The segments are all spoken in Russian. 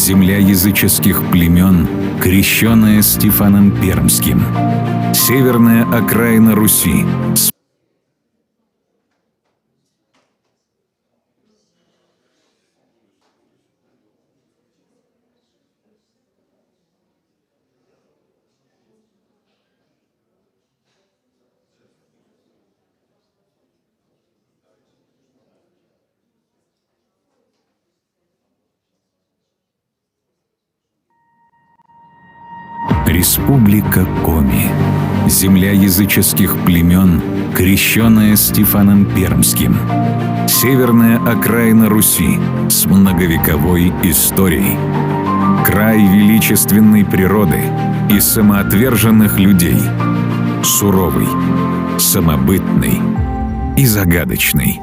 земля языческих племен, крещенная Стефаном Пермским. Северная окраина Руси. Республика Коми. Земля языческих племен, крещенная Стефаном Пермским. Северная окраина Руси с многовековой историей. Край величественной природы и самоотверженных людей. Суровый, самобытный и загадочный.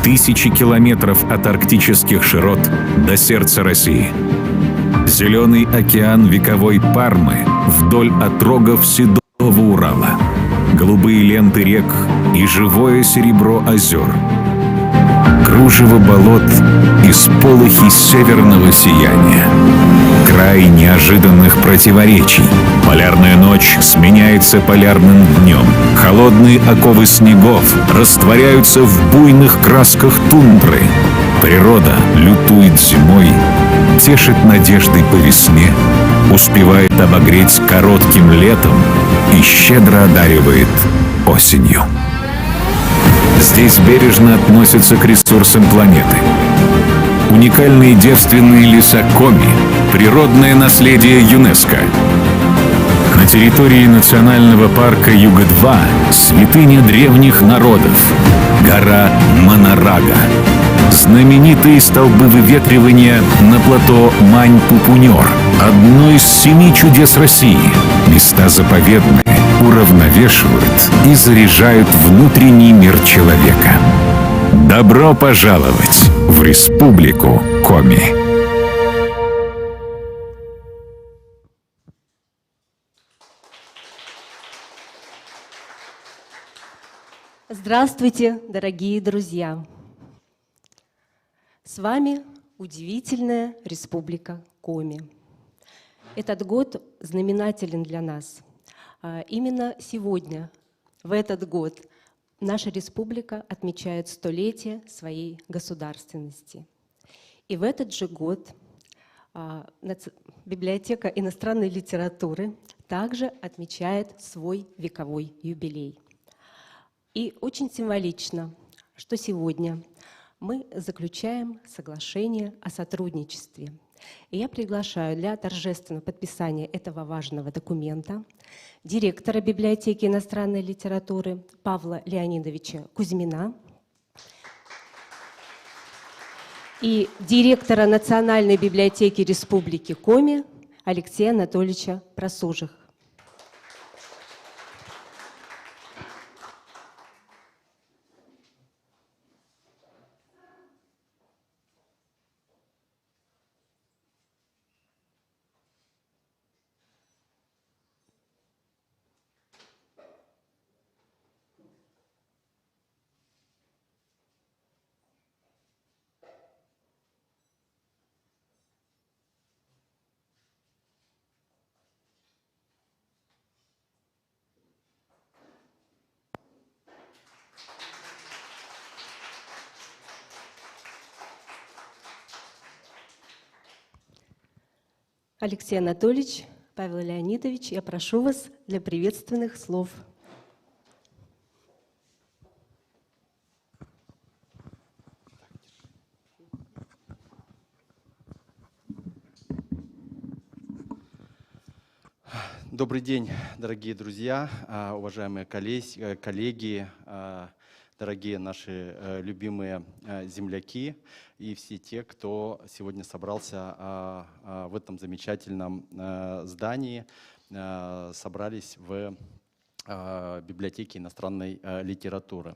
Тысячи километров от арктических широт до сердца России. Зеленый океан вековой Пармы вдоль отрогов Седого Урала. Голубые ленты рек и живое серебро озер. Кружево болот и сполохи северного сияния. Край неожиданных противоречий. Полярная ночь сменяется полярным днем. Холодные оковы снегов растворяются в буйных красках тундры. Природа лютует зимой, тешит надеждой по весне, успевает обогреть коротким летом и щедро одаривает осенью. Здесь бережно относятся к ресурсам планеты. Уникальные девственные леса Коми — природное наследие ЮНЕСКО. На территории национального парка Юга-2 святыня древних народов — гора Манарага. Знаменитые столбы выветривания на плато Мань-Пупунёр — одно из 7 чудес России. Места заповедные уравновешивают и заряжают внутренний мир человека. Добро пожаловать в Республику Коми! Здравствуйте, дорогие друзья! С вами удивительная Республика Коми. Этот год знаменателен для нас. Именно сегодня, в этот год, наша республика отмечает 100-летие своей государственности. И в этот же год Библиотека иностранной литературы также отмечает свой вековой юбилей. И очень символично, что сегодня мы заключаем соглашение о сотрудничестве. И я приглашаю для торжественного подписания этого важного документа директора Библиотеки иностранной литературы Павла Леонидовича Кузьмина и директора Национальной библиотеки Республики Коми Алексея Анатольевича Просужих. Алексей Анатольевич, Павел Леонидович, я прошу вас для приветственных слов. Добрый день, дорогие друзья, уважаемые коллеги, дорогие наши любимые земляки и все те, кто сегодня собрался в этом замечательном здании, собрались в библиотеке иностранной литературы.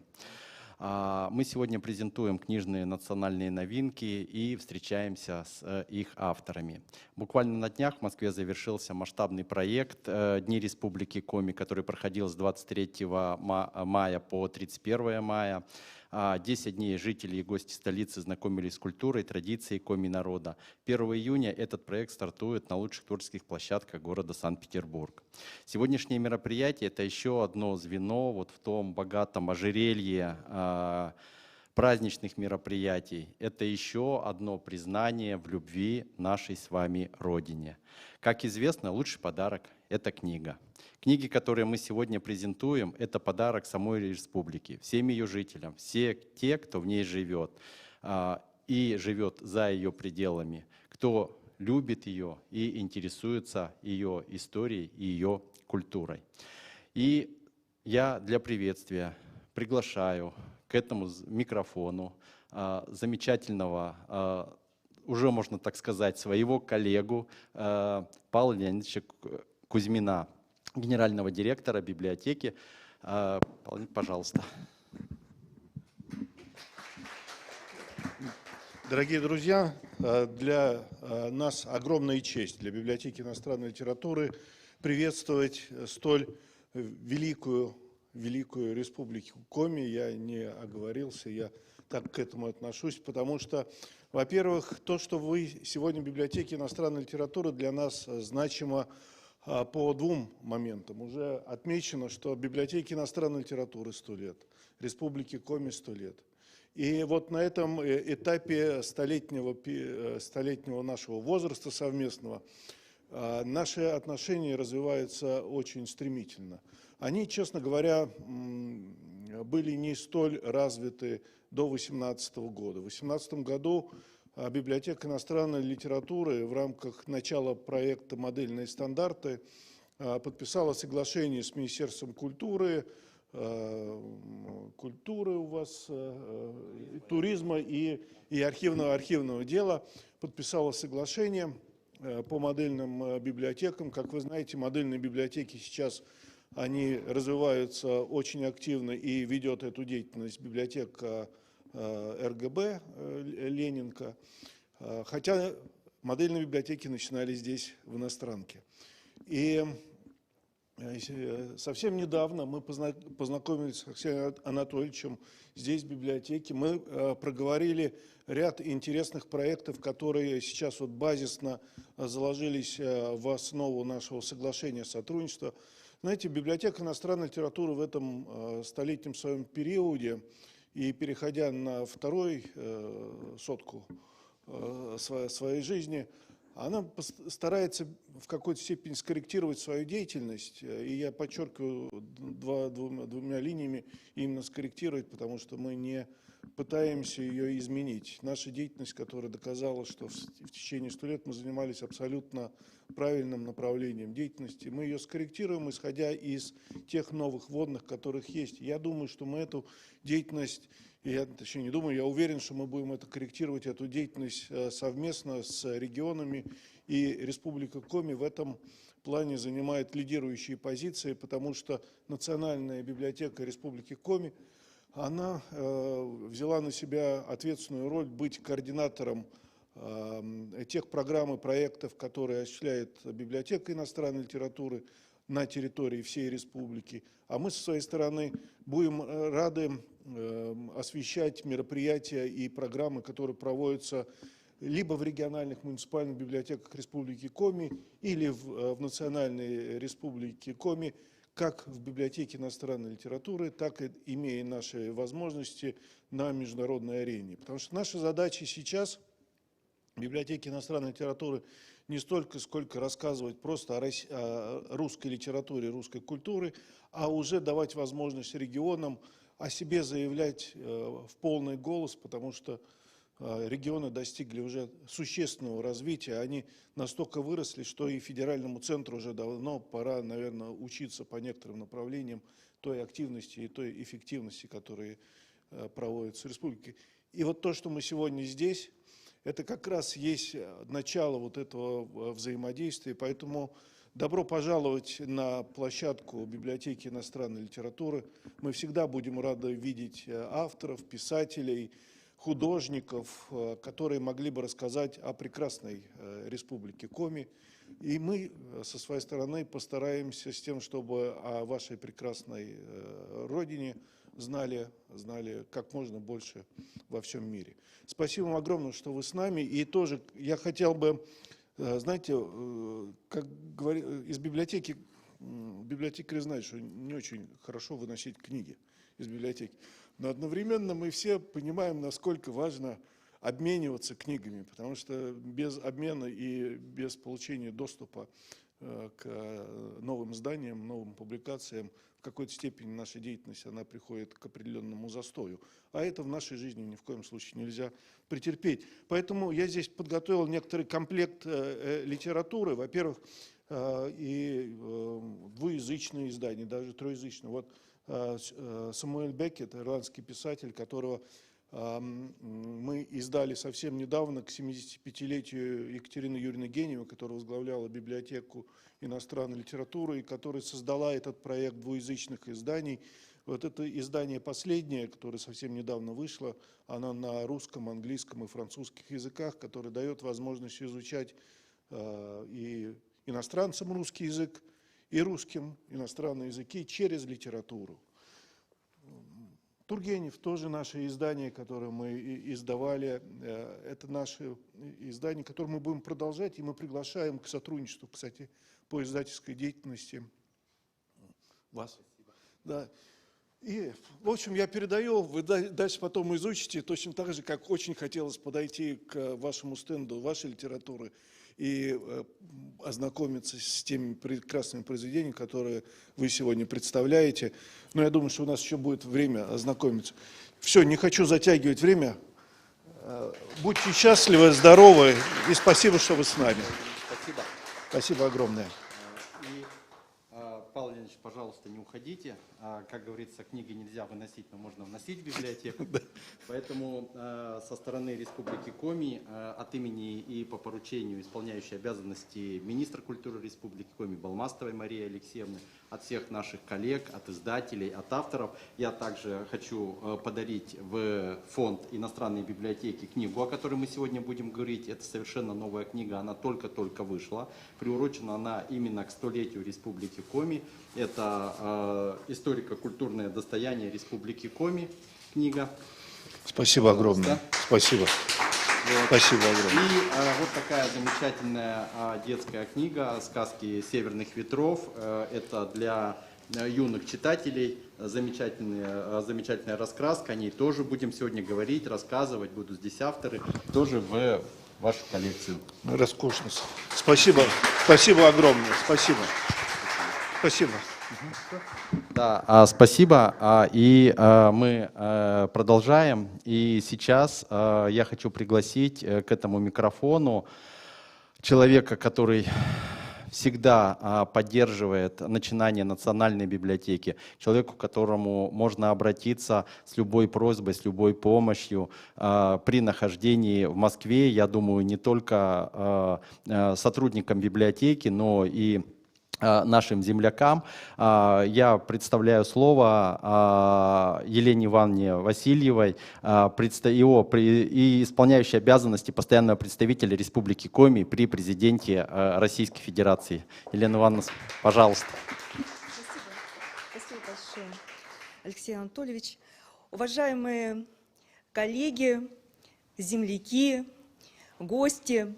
Мы сегодня презентуем книжные национальные новинки и встречаемся с их авторами. Буквально на днях в Москве завершился масштабный проект «Дни Республики Коми», который проходил с 23 мая по 31 мая. 10 дней жители и гости столицы знакомились с культурой, традицией коми-народа. 1 июня этот проект стартует на лучших творческих площадках города Санкт-Петербург. Сегодняшнее мероприятие – это еще одно звено вот в том богатом ожерелье праздничных мероприятий. Это еще одно признание в любви нашей с вами Родине. Как известно, лучший подарок – это книга. Книги, которые мы сегодня презентуем, это подарок самой республике, всем ее жителям, все те, кто в ней живет и живет за ее пределами, кто любит ее и интересуется ее историей и ее культурой. И я для приветствия приглашаю к этому микрофону замечательного, уже можно так сказать, своего коллегу Павла Леонидовича Кузьмина, генерального директора библиотеки. Павел, пожалуйста. Дорогие друзья, для нас огромная честь, для библиотеки иностранной литературы, приветствовать столь великую республику Коми. Я не оговорился, я так к этому отношусь, потому что, во-первых, то, что вы сегодня в библиотеке иностранной литературы, для нас значимо по двум моментам. Уже отмечено, что библиотеке иностранной литературы 100 лет, республике Коми 100 лет. И вот на этом этапе столетнего нашего возраста совместного наши отношения развиваются очень стремительно. Они, честно говоря, были не столь развиты до 2018 года. В 2018 году библиотека иностранной литературы в рамках начала проекта «Модельные стандарты» подписала соглашение с Министерством культуры, у вас, туризма и архивного дела, подписала соглашение по модельным библиотекам. Как вы знаете, модельные библиотеки сейчас они развиваются очень активно, и ведет эту деятельность библиотека РГБ Ленинка, хотя модельные библиотеки начинали здесь, в иностранке. И совсем недавно мы познакомились с Алексеем Анатольевичем здесь, в библиотеке. Мы проговорили ряд интересных проектов, которые сейчас вот базисно заложились в основу нашего соглашения сотрудничества. Знаете, библиотека иностранной литературы в этом столетнем своем периоде и переходя на второй сотку своей жизни, она старается в какой-то степени скорректировать свою деятельность, и я подчеркиваю двумя линиями именно скорректировать, потому что мы не пытаемся ее изменить. Наша деятельность, которая доказала, что в течение 100 лет мы занимались абсолютно правильным направлением деятельности, мы ее скорректируем, исходя из тех новых вводных, которых есть. Я думаю, что мы эту деятельность, я уверен, что мы будем это корректировать, эту деятельность совместно с регионами, и Республика Коми в этом плане занимает лидирующие позиции, потому что Национальная библиотека Республики Коми, она взяла на себя ответственную роль быть координатором тех программ и проектов, которые осуществляет библиотека иностранной литературы на территории всей республики. А мы со своей стороны будем рады освещать мероприятия и программы, которые проводятся либо в региональных муниципальных библиотеках Республики Коми, или в Национальной Республике Коми, как в библиотеке иностранной литературы, так и имея наши возможности на международной арене. Потому что наша задача сейчас в библиотеке иностранной литературы не столько, сколько рассказывать просто о русской литературе, русской культуре, а уже давать возможность регионам о себе заявлять в полный голос, потому что регионы достигли уже существенного развития, они настолько выросли, что и федеральному центру уже давно пора, наверное, учиться по некоторым направлениям той активности и той эффективности, которые проводятся в республике. И вот то, что мы сегодня здесь, это как раз есть начало вот этого взаимодействия, поэтому добро пожаловать на площадку библиотеки иностранной литературы. Мы всегда будем рады видеть авторов, писателей, художников, которые могли бы рассказать о прекрасной республике Коми. И мы со своей стороны постараемся с тем, чтобы о вашей прекрасной родине знали как можно больше во всем мире. Спасибо вам огромное, что вы с нами. И тоже я хотел бы, знаете, как говорят, из библиотекари знают, что не очень хорошо выносить книги из библиотеки. Но одновременно мы все понимаем, насколько важно обмениваться книгами, потому что без обмена и без получения доступа к новым изданиям, новым публикациям, в какой-то степени наша деятельность, она приходит к определенному застою. А это в нашей жизни ни в коем случае нельзя претерпеть. Поэтому я здесь подготовил некоторый комплект литературы. Во-первых, и двуязычные издания, даже троязычные. Вот Самуэль Беккет, ирландский писатель, которого мы издали совсем недавно к 75-летию Екатерины Юрьевны Геневой, которая возглавляла библиотеку иностранной литературы и которая создала этот проект двуязычных изданий. Вот это издание последнее, которое совсем недавно вышло, оно на русском, английском и французских языках, которое дает возможность изучать и иностранцам русский язык, и русским иностранные языки через литературу. Тургенев тоже наше издание, которое мы издавали. Это наше издание, которое мы будем продолжать, и мы приглашаем к сотрудничеству, кстати, по издательской деятельности вас. Да. И, в общем, я передаю, вы дальше потом изучите, точно так же, как очень хотелось подойти к вашему стенду вашей литературы и ознакомиться с теми прекрасными произведениями, которые вы сегодня представляете. Но я думаю, что у нас еще будет время ознакомиться. Все, не хочу затягивать время. Будьте счастливы, здоровы, и спасибо, что вы с нами. Спасибо. Спасибо огромное. И, Павел Леонидович, пожалуйста, не уходите. Как говорится, книги нельзя выносить, но можно вносить в библиотеку. Поэтому со стороны Республики Коми от имени и по поручению исполняющей обязанности министра культуры Республики Коми Балмастовой Марии Алексеевны, от всех наших коллег, от издателей, от авторов, я также хочу подарить в фонд иностранной библиотеки книгу, о которой мы сегодня будем говорить. Это совершенно новая книга, она только-только вышла. Приурочена она именно к 100-летию Республики Коми. Это историко-культурное достояние Республики Коми книга. Спасибо огромное. Спасибо. Вот. Спасибо огромное. И вот такая замечательная детская книга «Сказки северных ветров». Это для юных читателей замечательная раскраска. О ней тоже будем сегодня говорить, рассказывать. Будут здесь авторы. Тоже в вашу коллекцию. Роскошно. Спасибо. Спасибо огромное. Спасибо. Спасибо. Да, спасибо. И мы продолжаем. И сейчас я хочу пригласить к этому микрофону человека, который всегда поддерживает начинание национальной библиотеки, человеку, к которому можно обратиться с любой просьбой, с любой помощью при нахождении в Москве. Я думаю, не только сотрудникам библиотеки, но и нашим землякам. Я представляю слово Елене Ивановне Васильевой, и исполняющей обязанности постоянного представителя Республики Коми при президенте Российской Федерации. Елена Ивановна, пожалуйста. Спасибо большое, Алексей Анатольевич. Уважаемые коллеги, земляки, гости,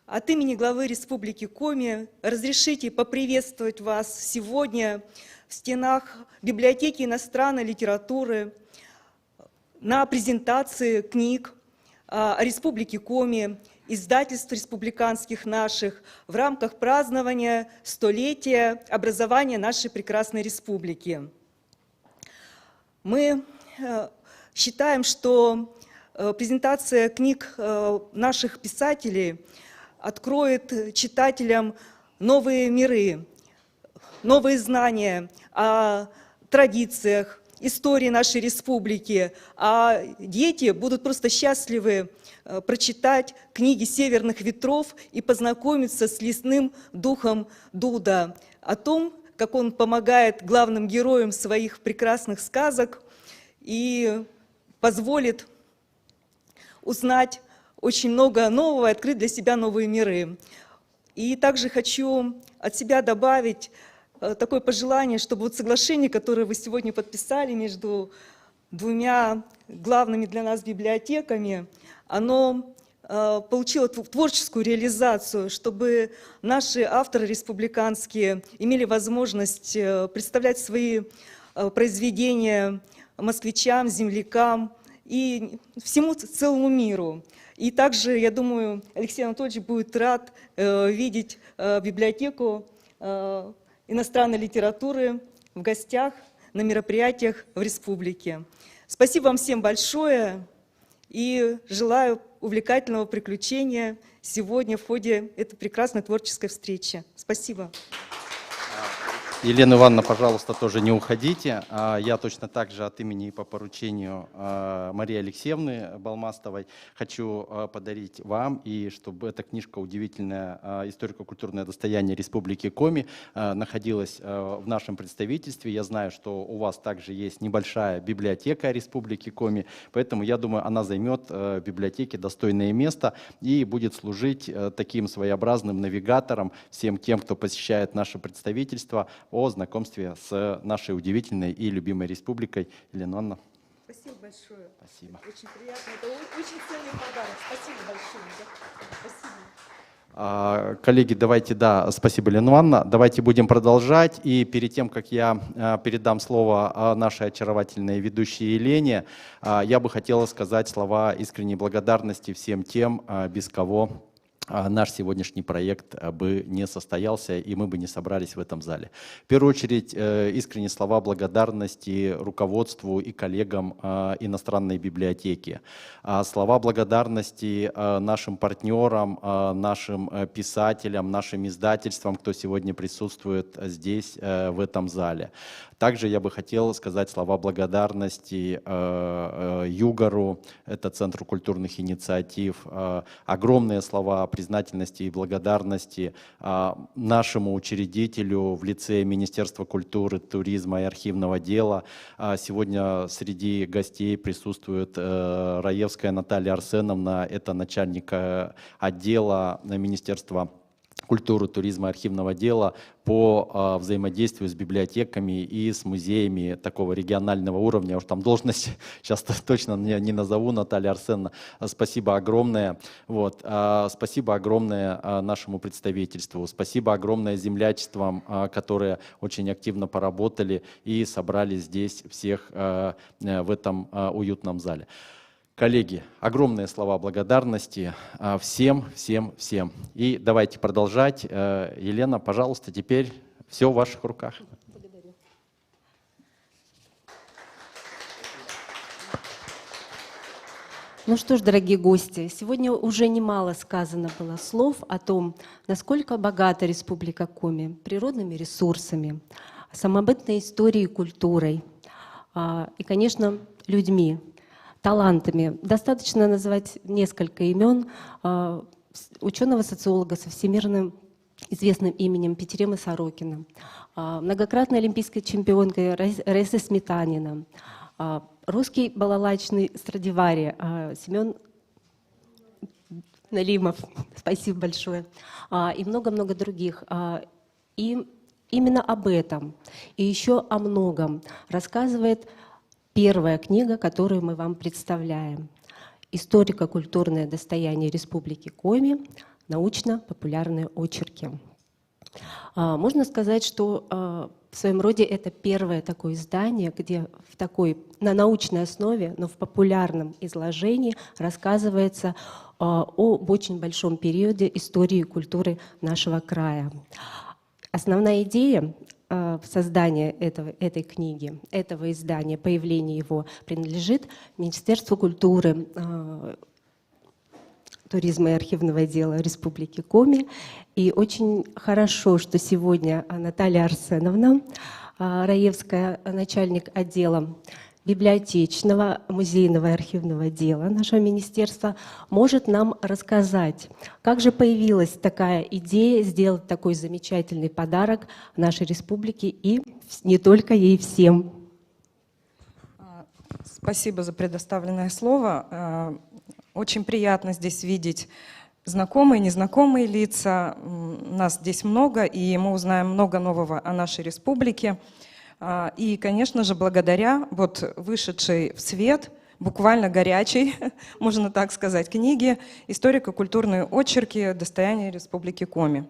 от имени главы Республики Коми разрешите поприветствовать вас сегодня в стенах библиотеки иностранной литературы на презентации книг о Республике Коми, издательств республиканских наших в рамках празднования 100-летия образования нашей прекрасной республики. Мы считаем, что презентация книг наших писателей откроет читателям новые миры, новые знания о традициях, истории нашей республики, а дети будут просто счастливы прочитать книги «Северных ветров» и познакомиться с лесным духом Дуда, о том, как он помогает главным героям своих прекрасных сказок и позволит узнать очень много нового и открыть для себя новые миры. И также хочу от себя добавить такое пожелание, чтобы вот соглашение, которое вы сегодня подписали между двумя главными для нас библиотеками, оно получило творческую реализацию, чтобы наши авторы республиканские имели возможность представлять свои произведения москвичам, землякам и всему целому миру. И также, я думаю, Алексей Анатольевич будет рад видеть библиотеку иностранной литературы в гостях на мероприятиях в республике. Спасибо вам всем большое и желаю увлекательного приключения сегодня в ходе этой прекрасной творческой встречи. Спасибо. Елена Ивановна, пожалуйста, тоже не уходите. Я точно так же от имени и по поручению Марии Алексеевны Балмастовой хочу подарить вам, и чтобы эта книжка «Удивительное историко-культурное достояние Республики Коми» находилась в нашем представительстве. Я знаю, что у вас также есть небольшая библиотека Республики Коми, поэтому я думаю, она займет в библиотеке достойное место и будет служить таким своеобразным навигатором всем тем, кто посещает наше представительство, о знакомстве с нашей удивительной и любимой республикой. Елена Ивановна. Спасибо большое. Спасибо. Очень приятно. Это очень ценный подарок. Спасибо большое. Спасибо. Коллеги, давайте, спасибо, Елена Ивановна. Давайте будем продолжать. И перед тем, как я передам слово нашей очаровательной ведущей Елене, я бы хотела сказать слова искренней благодарности всем тем, без кого наш сегодняшний проект бы не состоялся, и мы бы не собрались в этом зале. В первую очередь, искренние слова благодарности руководству и коллегам иностранной библиотеки. Слова благодарности нашим партнерам, нашим писателям, нашим издательствам, кто сегодня присутствует здесь, в этом зале. Также я бы хотел сказать слова благодарности ЮГОРу, это Центру культурных инициатив, огромные слова признательности и благодарности нашему учредителю в лице Министерства культуры, туризма и архивного дела. Сегодня среди гостей присутствует Раевская Наталья Арсеновна, это начальник отдела Министерства культуры, туризма и архивного дела по взаимодействию с библиотеками и с музеями такого регионального уровня. Уж там должность сейчас точно не назову, Наталья Арсеновна. Спасибо огромное. Спасибо огромное нашему представительству. Спасибо огромное землячествам, которые очень активно поработали и собрали здесь всех в этом уютном зале. Коллеги, огромные слова благодарности всем. И давайте продолжать. Елена, пожалуйста, теперь все в ваших руках. Благодарю. Ну что ж, дорогие гости, сегодня уже немало сказано было слов о том, насколько богата Республика Коми природными ресурсами, самобытной историей и культурой, и, конечно, людьми, талантами. Достаточно назвать несколько имен ученого-социолога со всемирно известным именем Петеремы Сорокина, многократной олимпийской чемпионкой Раисы Сметанина, русский балалайчный Страдивари Семен Налимов, спасибо большое, и много-много других. И именно об этом и еще о многом рассказывает первая книга, которую мы вам представляем. «Историко-культурное достояние Республики Коми. Научно-популярные очерки». Можно сказать, что в своем роде это первое такое издание, где на научной основе, но в популярном изложении рассказывается об очень большом периоде истории и культуры нашего края. Основная идея создания этой книги, этого издания, появления его принадлежит Министерству культуры, туризма и архивного дела Республики Коми. И очень хорошо, что сегодня Наталья Арсеновна Раевская, начальник отдела библиотечного, музейного и архивного дела нашего министерства, может нам рассказать, как же появилась такая идея сделать такой замечательный подарок нашей республике и не только ей, всем. Спасибо за предоставленное слово. Очень приятно здесь видеть знакомые, незнакомые лица. Нас здесь много, и мы узнаем много нового о нашей республике. И, конечно же, благодаря вот вышедшей в свет, буквально горячей, можно так сказать, книге «Историко-культурные очерки. Достояние Республики Коми».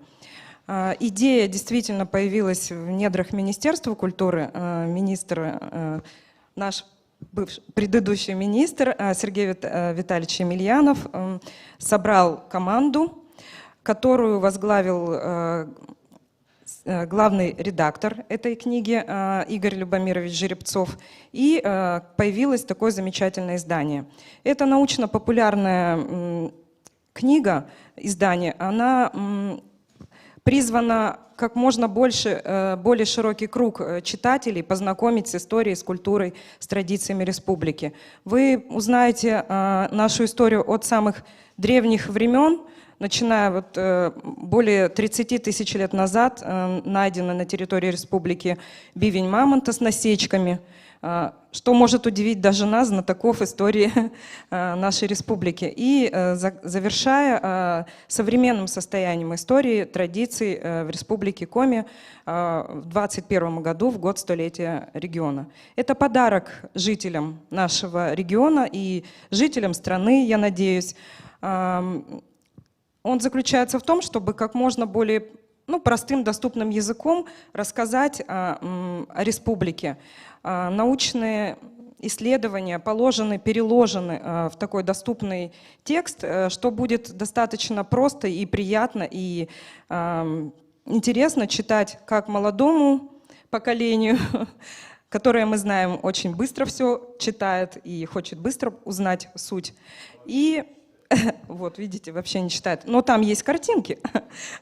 Идея действительно появилась в недрах Министерства культуры. Наш предыдущий министр Сергей Витальевич Емельянов собрал команду, которую возглавил главный редактор этой книги Игорь Любомирович Жеребцов, и появилось такое замечательное издание. Это научно-популярная книга, издание, она призвана как можно больше, более широкий круг читателей познакомить с историей, с культурой, с традициями республики. Вы узнаете нашу историю от самых древних времен, начиная более 30 тысяч лет назад найдено на территории республики бивень мамонта с насечками, что может удивить даже нас, знатоков истории нашей республики. И завершая современным состоянием истории, традиций в республике Коми в 2021 году, в год столетия региона. Это подарок жителям нашего региона и жителям страны, я надеюсь. Он заключается в том, чтобы как можно более простым, доступным языком рассказать о республике. Научные исследования положены, переложены в такой доступный текст, что будет достаточно просто и приятно, и интересно читать как молодому поколению, которое, мы знаем, очень быстро все читает и хочет быстро узнать суть. И вот, видите, вообще не читает. Но там есть картинки.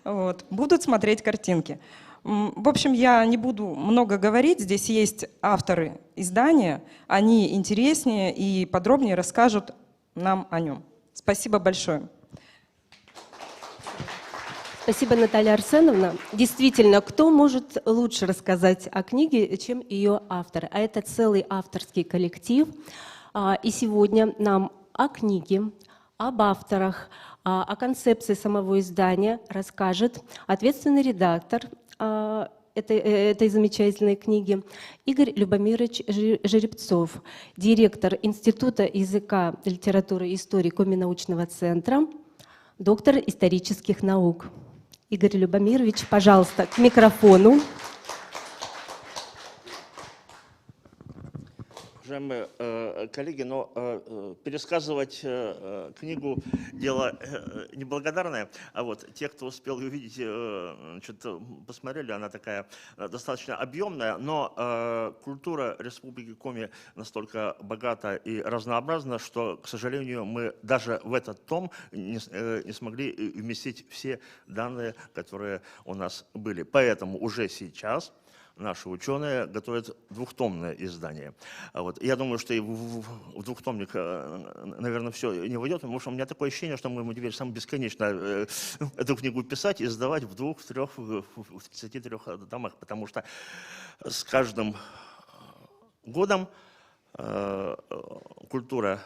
Вот, будут смотреть картинки. В общем, я не буду много говорить. Здесь есть авторы издания. Они интереснее и подробнее расскажут нам о нем. Спасибо большое. Спасибо, Наталья Арсеновна. Действительно, кто может лучше рассказать о книге, чем ее автор? А это целый авторский коллектив. И сегодня нам о книге, об авторах, о концепции самого издания расскажет ответственный редактор этой замечательной книги Игорь Любомирович Жеребцов, директор Института языка, литературы и истории Коми-научного центра, доктор исторических наук. Игорь Любомирович, пожалуйста, к микрофону. Уважаемые коллеги, но пересказывать книгу дело неблагодарное, а вот те, кто успел ее увидеть, что-то посмотрели, она такая достаточно объемная, но культура Республики Коми настолько богата и разнообразна, что, к сожалению, мы даже в этот том не смогли вместить все данные, которые у нас были. Поэтому уже сейчас наши ученые готовят двухтомное издание. Вот. Я думаю, что и в двухтомник, наверное, все не войдет, потому что у меня такое ощущение, что мы будем теперь сам бесконечно эту книгу писать и издавать в 2, в 3, в 33 томах, потому что с каждым годом культура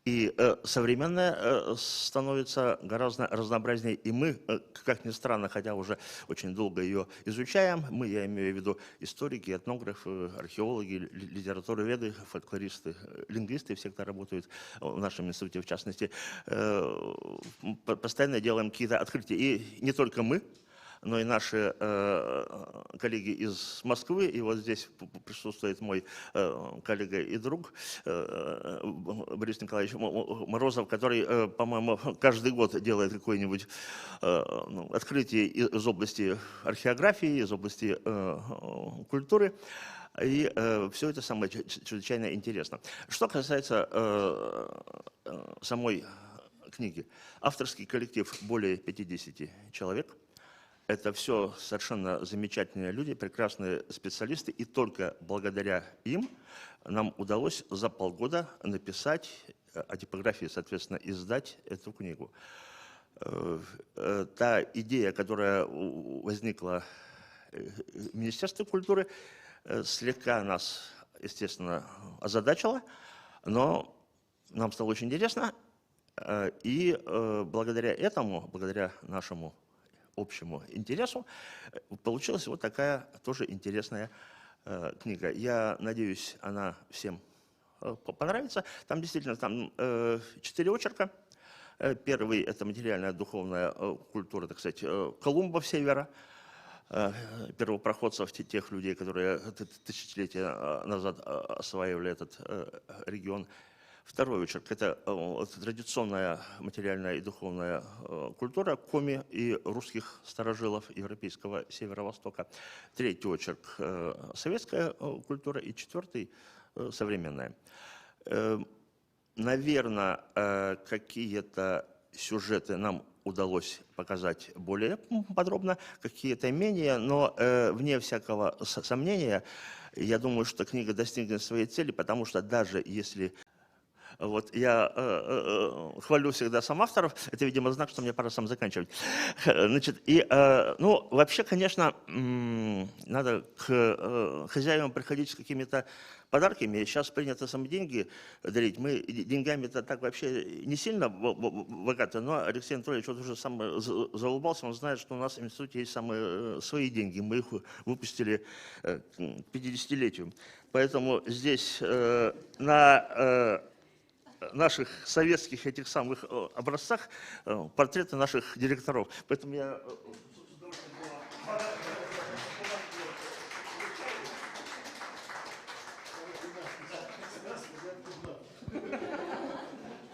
и современная становится гораздо разнообразнее. И мы, как ни странно, хотя уже очень долго ее изучаем, я имею в виду историки, этнографы, археологи, литературоведы, фольклористы, лингвисты, все, кто работают в нашем институте, в частности, постоянно делаем какие-то открытия. И не только мы, но и наши коллеги из Москвы, и вот здесь присутствует мой коллега и друг Борис Николаевич Морозов, который, по-моему, каждый год делает какое-нибудь открытие из области археографии, из области культуры. И все это самое чрезвычайно интересно. Что касается самой книги. Авторский коллектив более 50 человек. Это все совершенно замечательные люди, прекрасные специалисты, и только благодаря им нам удалось за полгода написать, а типографии, соответственно, издать эту книгу. Та идея, которая возникла в Министерстве культуры, слегка нас, естественно, озадачила, но нам стало очень интересно, и благодаря этому, благодаря нашему общему интересу, получилась вот такая тоже интересная книга. Я надеюсь, она всем понравится. Там действительно 4 очерка. Первый — это материальная духовная культура, так сказать, Колумбов севера, первопроходцев, тех людей, которые тысячелетия назад осваивали этот регион. Второй очерк — это традиционная материальная и духовная культура коми и русских старожилов европейского северо-востока. Третий очерк — советская культура. И четвертый — современная. Наверное, какие-то сюжеты нам удалось показать более подробно, какие-то менее, но вне всякого сомнения, я думаю, что книга достигнет своей цели, потому что даже если... Вот я хвалю всегда сам авторов, это, видимо, знак, что мне пора сам заканчивать. Значит, ну, вообще, конечно, надо к хозяевам приходить с какими-то подарками. Сейчас принято сами деньги дарить. Мы деньгами-то так вообще не сильно богаты, но Алексей Анатольевич вот уже сам заулыбался, он знает, что у нас в институте есть самые свои деньги. Мы их выпустили к 50-летию. Поэтому здесь на наших советских этих самых образцах портреты наших директоров. Поэтому я...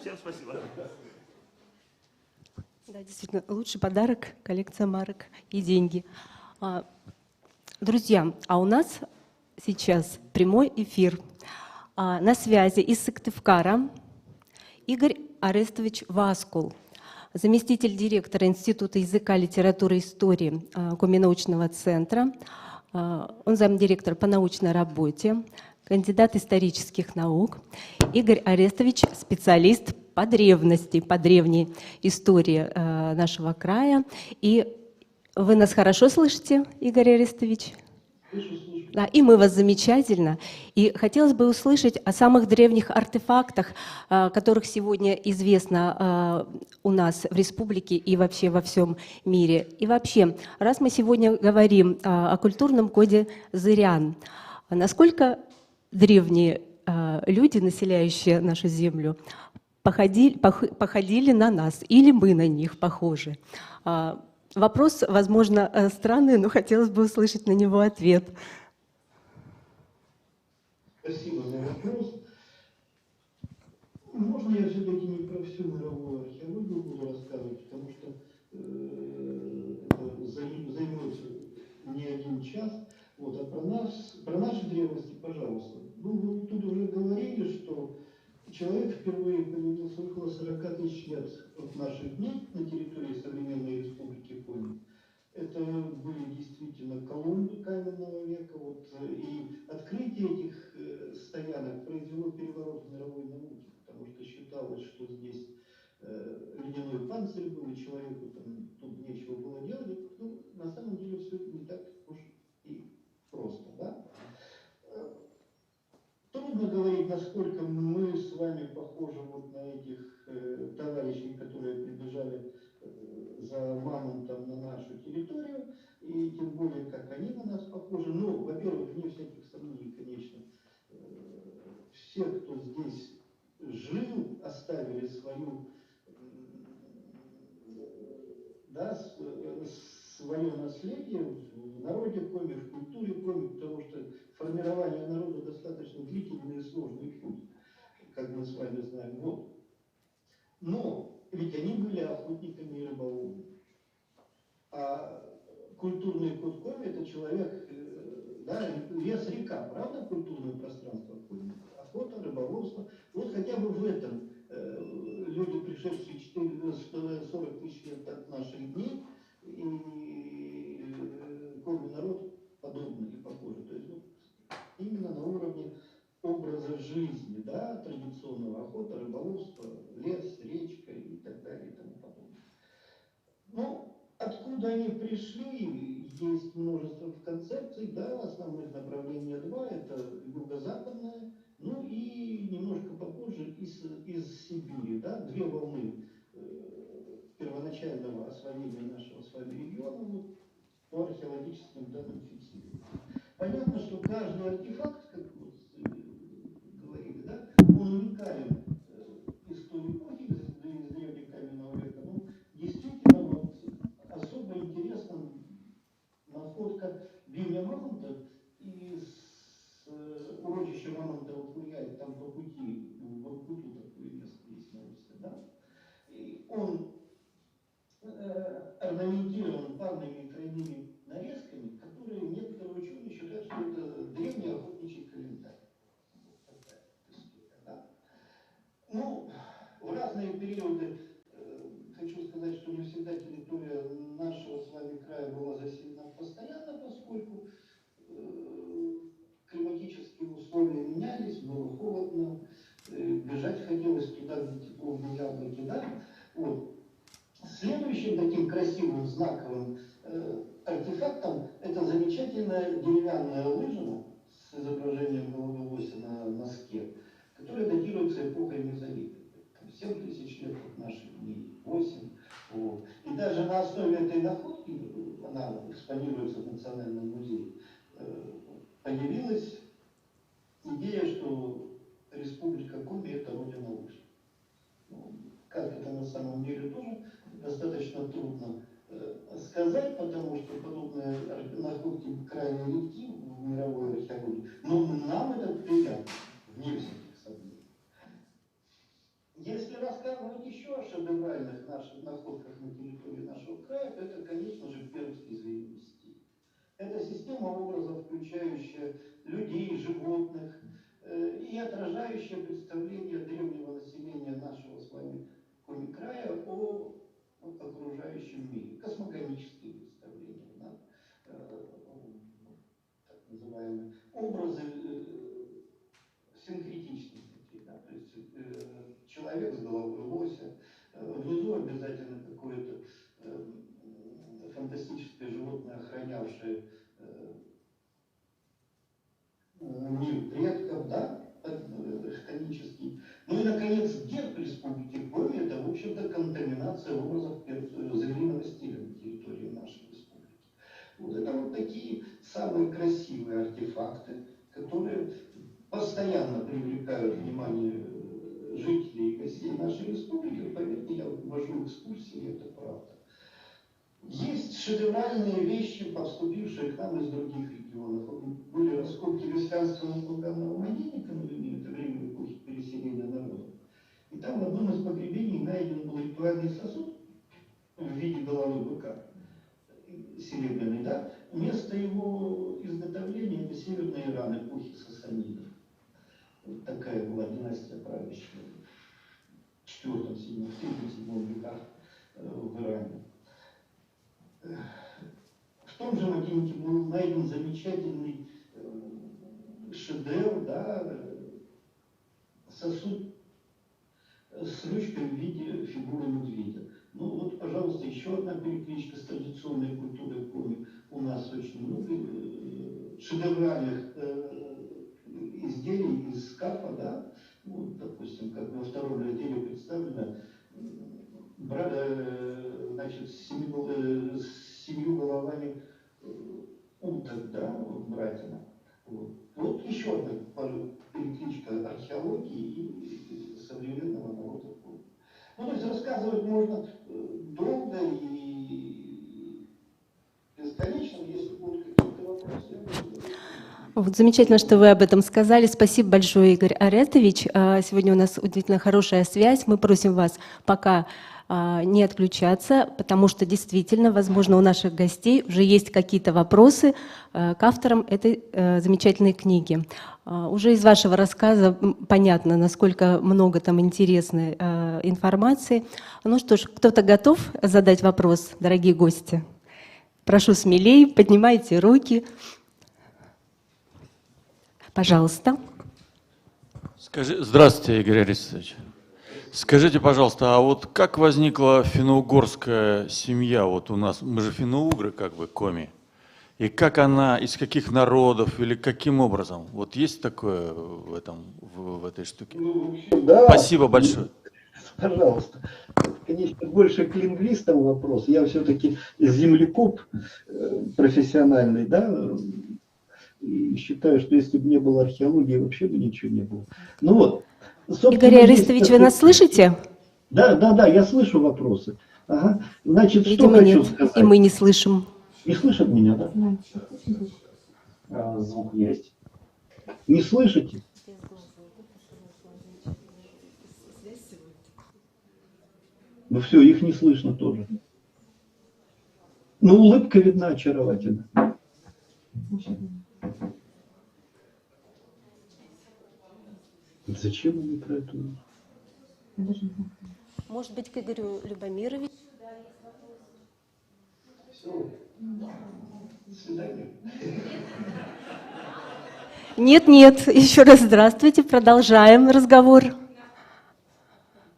Всем спасибо. Да, действительно, лучший подарок — коллекция марок и деньги. Друзья, а у нас сейчас прямой эфир. На связи из Сыктывкара Игорь Арестович Васкул, заместитель директора Института языка, литературы и истории Коми-научного центра. Он замдиректора по научной работе, кандидат исторических наук. Игорь Арестович — специалист по древности, по древней истории нашего края. И вы нас хорошо слышите, Игорь Арестович? Да, и мы вас замечательно. И хотелось бы услышать о самых древних артефактах, которых сегодня известно у нас в республике и вообще во всем мире. И вообще, раз мы сегодня говорим о культурном коде зырян, насколько древние люди, населяющие нашу землю, походили на нас, или мы на них похожи? Вопрос, возможно, странный, но хотелось бы услышать на него ответ. Спасибо за вопрос. Можно я все-таки не про всю мировую археологию буду рассказывать, потому что это займет не один час. Вот, а про наши древности, пожалуйста. Ну, вы тут уже говорили, что человек впервые появился около 40 тысяч лет от наших дней на территории современной республики Коми. Это были действительно Колумбы каменного века. Вот, и открытие этих стоянок произвело переворот в мировой науке, потому что считалось, что здесь ледяной панцирь был, и человеку там тут нечего было делать. Ну, на самом деле все не так уж и просто. Да? Трудно говорить, насколько мы с вами похожи вот на этих товарищей, которые прибежали за мамонтом на нашу территорию, и тем более, как они на нас похожи. Ну, во-первых, вне всяких сомнений, конечно, все, кто здесь жил, оставили свою, да, свое наследие в народе Коми, в культуре Коми, потому что формирование народа достаточно длительный и сложный путь, как мы с вами знаем. Вот. Но ведь они были охотниками и рыболовами. А культурный код Коми — это человек, да, лес-река, правда, культурное пространство Коми? Охота, рыболовство. Вот хотя бы в этом люди, пришедшие 40 тысяч лет от наших дней, и Коми народ подобный и похожий. То есть вот, именно на уровне образа жизни, да, традиционного: охота, рыболовство, лес, речка и так далее и тому подобное. Ну, откуда они пришли, есть множество концепций, да, основных направлений два: это юго-западное, ну и немножко попозже из Сибири, да, две волны первоначального освоения нашего с вами региона, вот, по археологическим данным фиксируют. понятно, что каждый артефакт, как вот говорили, да, он уникален из той эпохи, из древнего каменного века. Ну, действительно, вот, особо интересна находка бивня мамонта из урочища мамонта в Курьяе, там по пути, в Воркуту такое место есть на улице, да? И он орнаментирован парными и тройными нарезками, которые некоторые ученые считают, что это древний охотничий календарь. Вот такая история, да? Ну, в разные периоды хочу сказать, что не всегда территория нашего с вами края была заселена постоянно, поскольку климатические условия менялись, было холодно, бежать хотелось туда, где тепло, где яблоки, да? Вот. Следующим таким красивым, знаковым артефактом это замечательная деревянная лыжина с изображением головы лося на носке, которая датируется эпохой Мезолита. 7000 лет от наших дней, 8. Вот. И даже на основе этой находки, она экспонируется в Национальном музее, появилась идея, что Республика Коми – это родина лыж. Как это на самом деле тоже достаточно трудно сказать, потому что подобные находки крайне редки в мировой археологии. Но нам это приятно, вне всяких сомнений. Если рассказывать еще о шедевральных наших находках на территории нашего края, то это, конечно же, пермский звериный стиль. Это система образов, включающая людей, животных и отражающая представление древнего населения нашего с вами Коми-края о окружающем мире. Космогонические представления, да? Так называемые образы синкретичные такие, да? То есть человек с головой лося, внизу обязательно какое-то фантастическое животное, охранявшее мир предков, да? Хтонический. Ну и, наконец, герб Республики Коми – это, в общем-то, контаминация образов звериного стиля на территории нашей республики. Вот это вот такие самые красивые артефакты, которые постоянно привлекают внимание жителей и гостей нашей республики. Поверьте, я вожу экскурсии, это правда. Есть шедевральные вещи, поступившие к нам из других регионов. Были раскопки висканского курганного могильника, например, это время эпохи переселения народа. И там в одном из погребений найден был ритуальный сосуд в виде головы быка, серебряный, да? Место его изготовления – это северный Иран эпохи сасанидов. Вот такая была династия правящая в 4-7 веках в Иране. В том же могильнике был найден замечательный шедевр, да, сосуд с ручкой в виде фигуры медведя. Ну вот, пожалуйста, еще одна перекличка с традиционной культурой Коми. У нас очень много шедевральных изделий из скафа, да. Вот, допустим, как во втором разделе представлено, значит, с 7 головами уток, да, братья. Вот еще одна перекличка археологии и современного народа. Ну, то есть рассказывать можно долго и бесконечно, если будут какие-то вопросы. Вот замечательно, что вы об этом сказали. Спасибо большое, Игорь Аретович. Сегодня у нас удивительно хорошая связь. Мы просим вас пока не отключаться, потому что действительно, возможно, у наших гостей уже есть какие-то вопросы к авторам этой замечательной книги. Уже из вашего рассказа понятно, насколько много там интересной информации. Ну что ж, кто-то готов задать вопрос, дорогие гости? Прошу смелее, поднимайте руки. Пожалуйста. Здравствуйте, Игорь Аристович. Скажите, пожалуйста, а вот как возникла финно-угорская семья? Вот у нас, мы же финно-угры, как бы, Коми. И как она, из каких народов или каким образом? Вот есть такое в этой штуке? Ну, да. Спасибо большое. Пожалуйста. Конечно, больше к лингвистам вопрос. Я все-таки землекоп профессиональный, да. И считаю, что если бы не было археологии, вообще бы ничего не было. Ну вот. Собственно, Игорь Арестович, вы нас слышите? Да, я слышу вопросы. Ага. Значит, Видимо, что хочу нет, сказать. и мы не слышим. Не слышат меня, да? Звук есть. Не слышите? Ну все, их не слышно тоже. Ну, улыбка видна очаровательно. Зачем они про это? Может быть, к Игорю Любомировичу? Все. До свидания. Нет, еще раз здравствуйте, продолжаем разговор.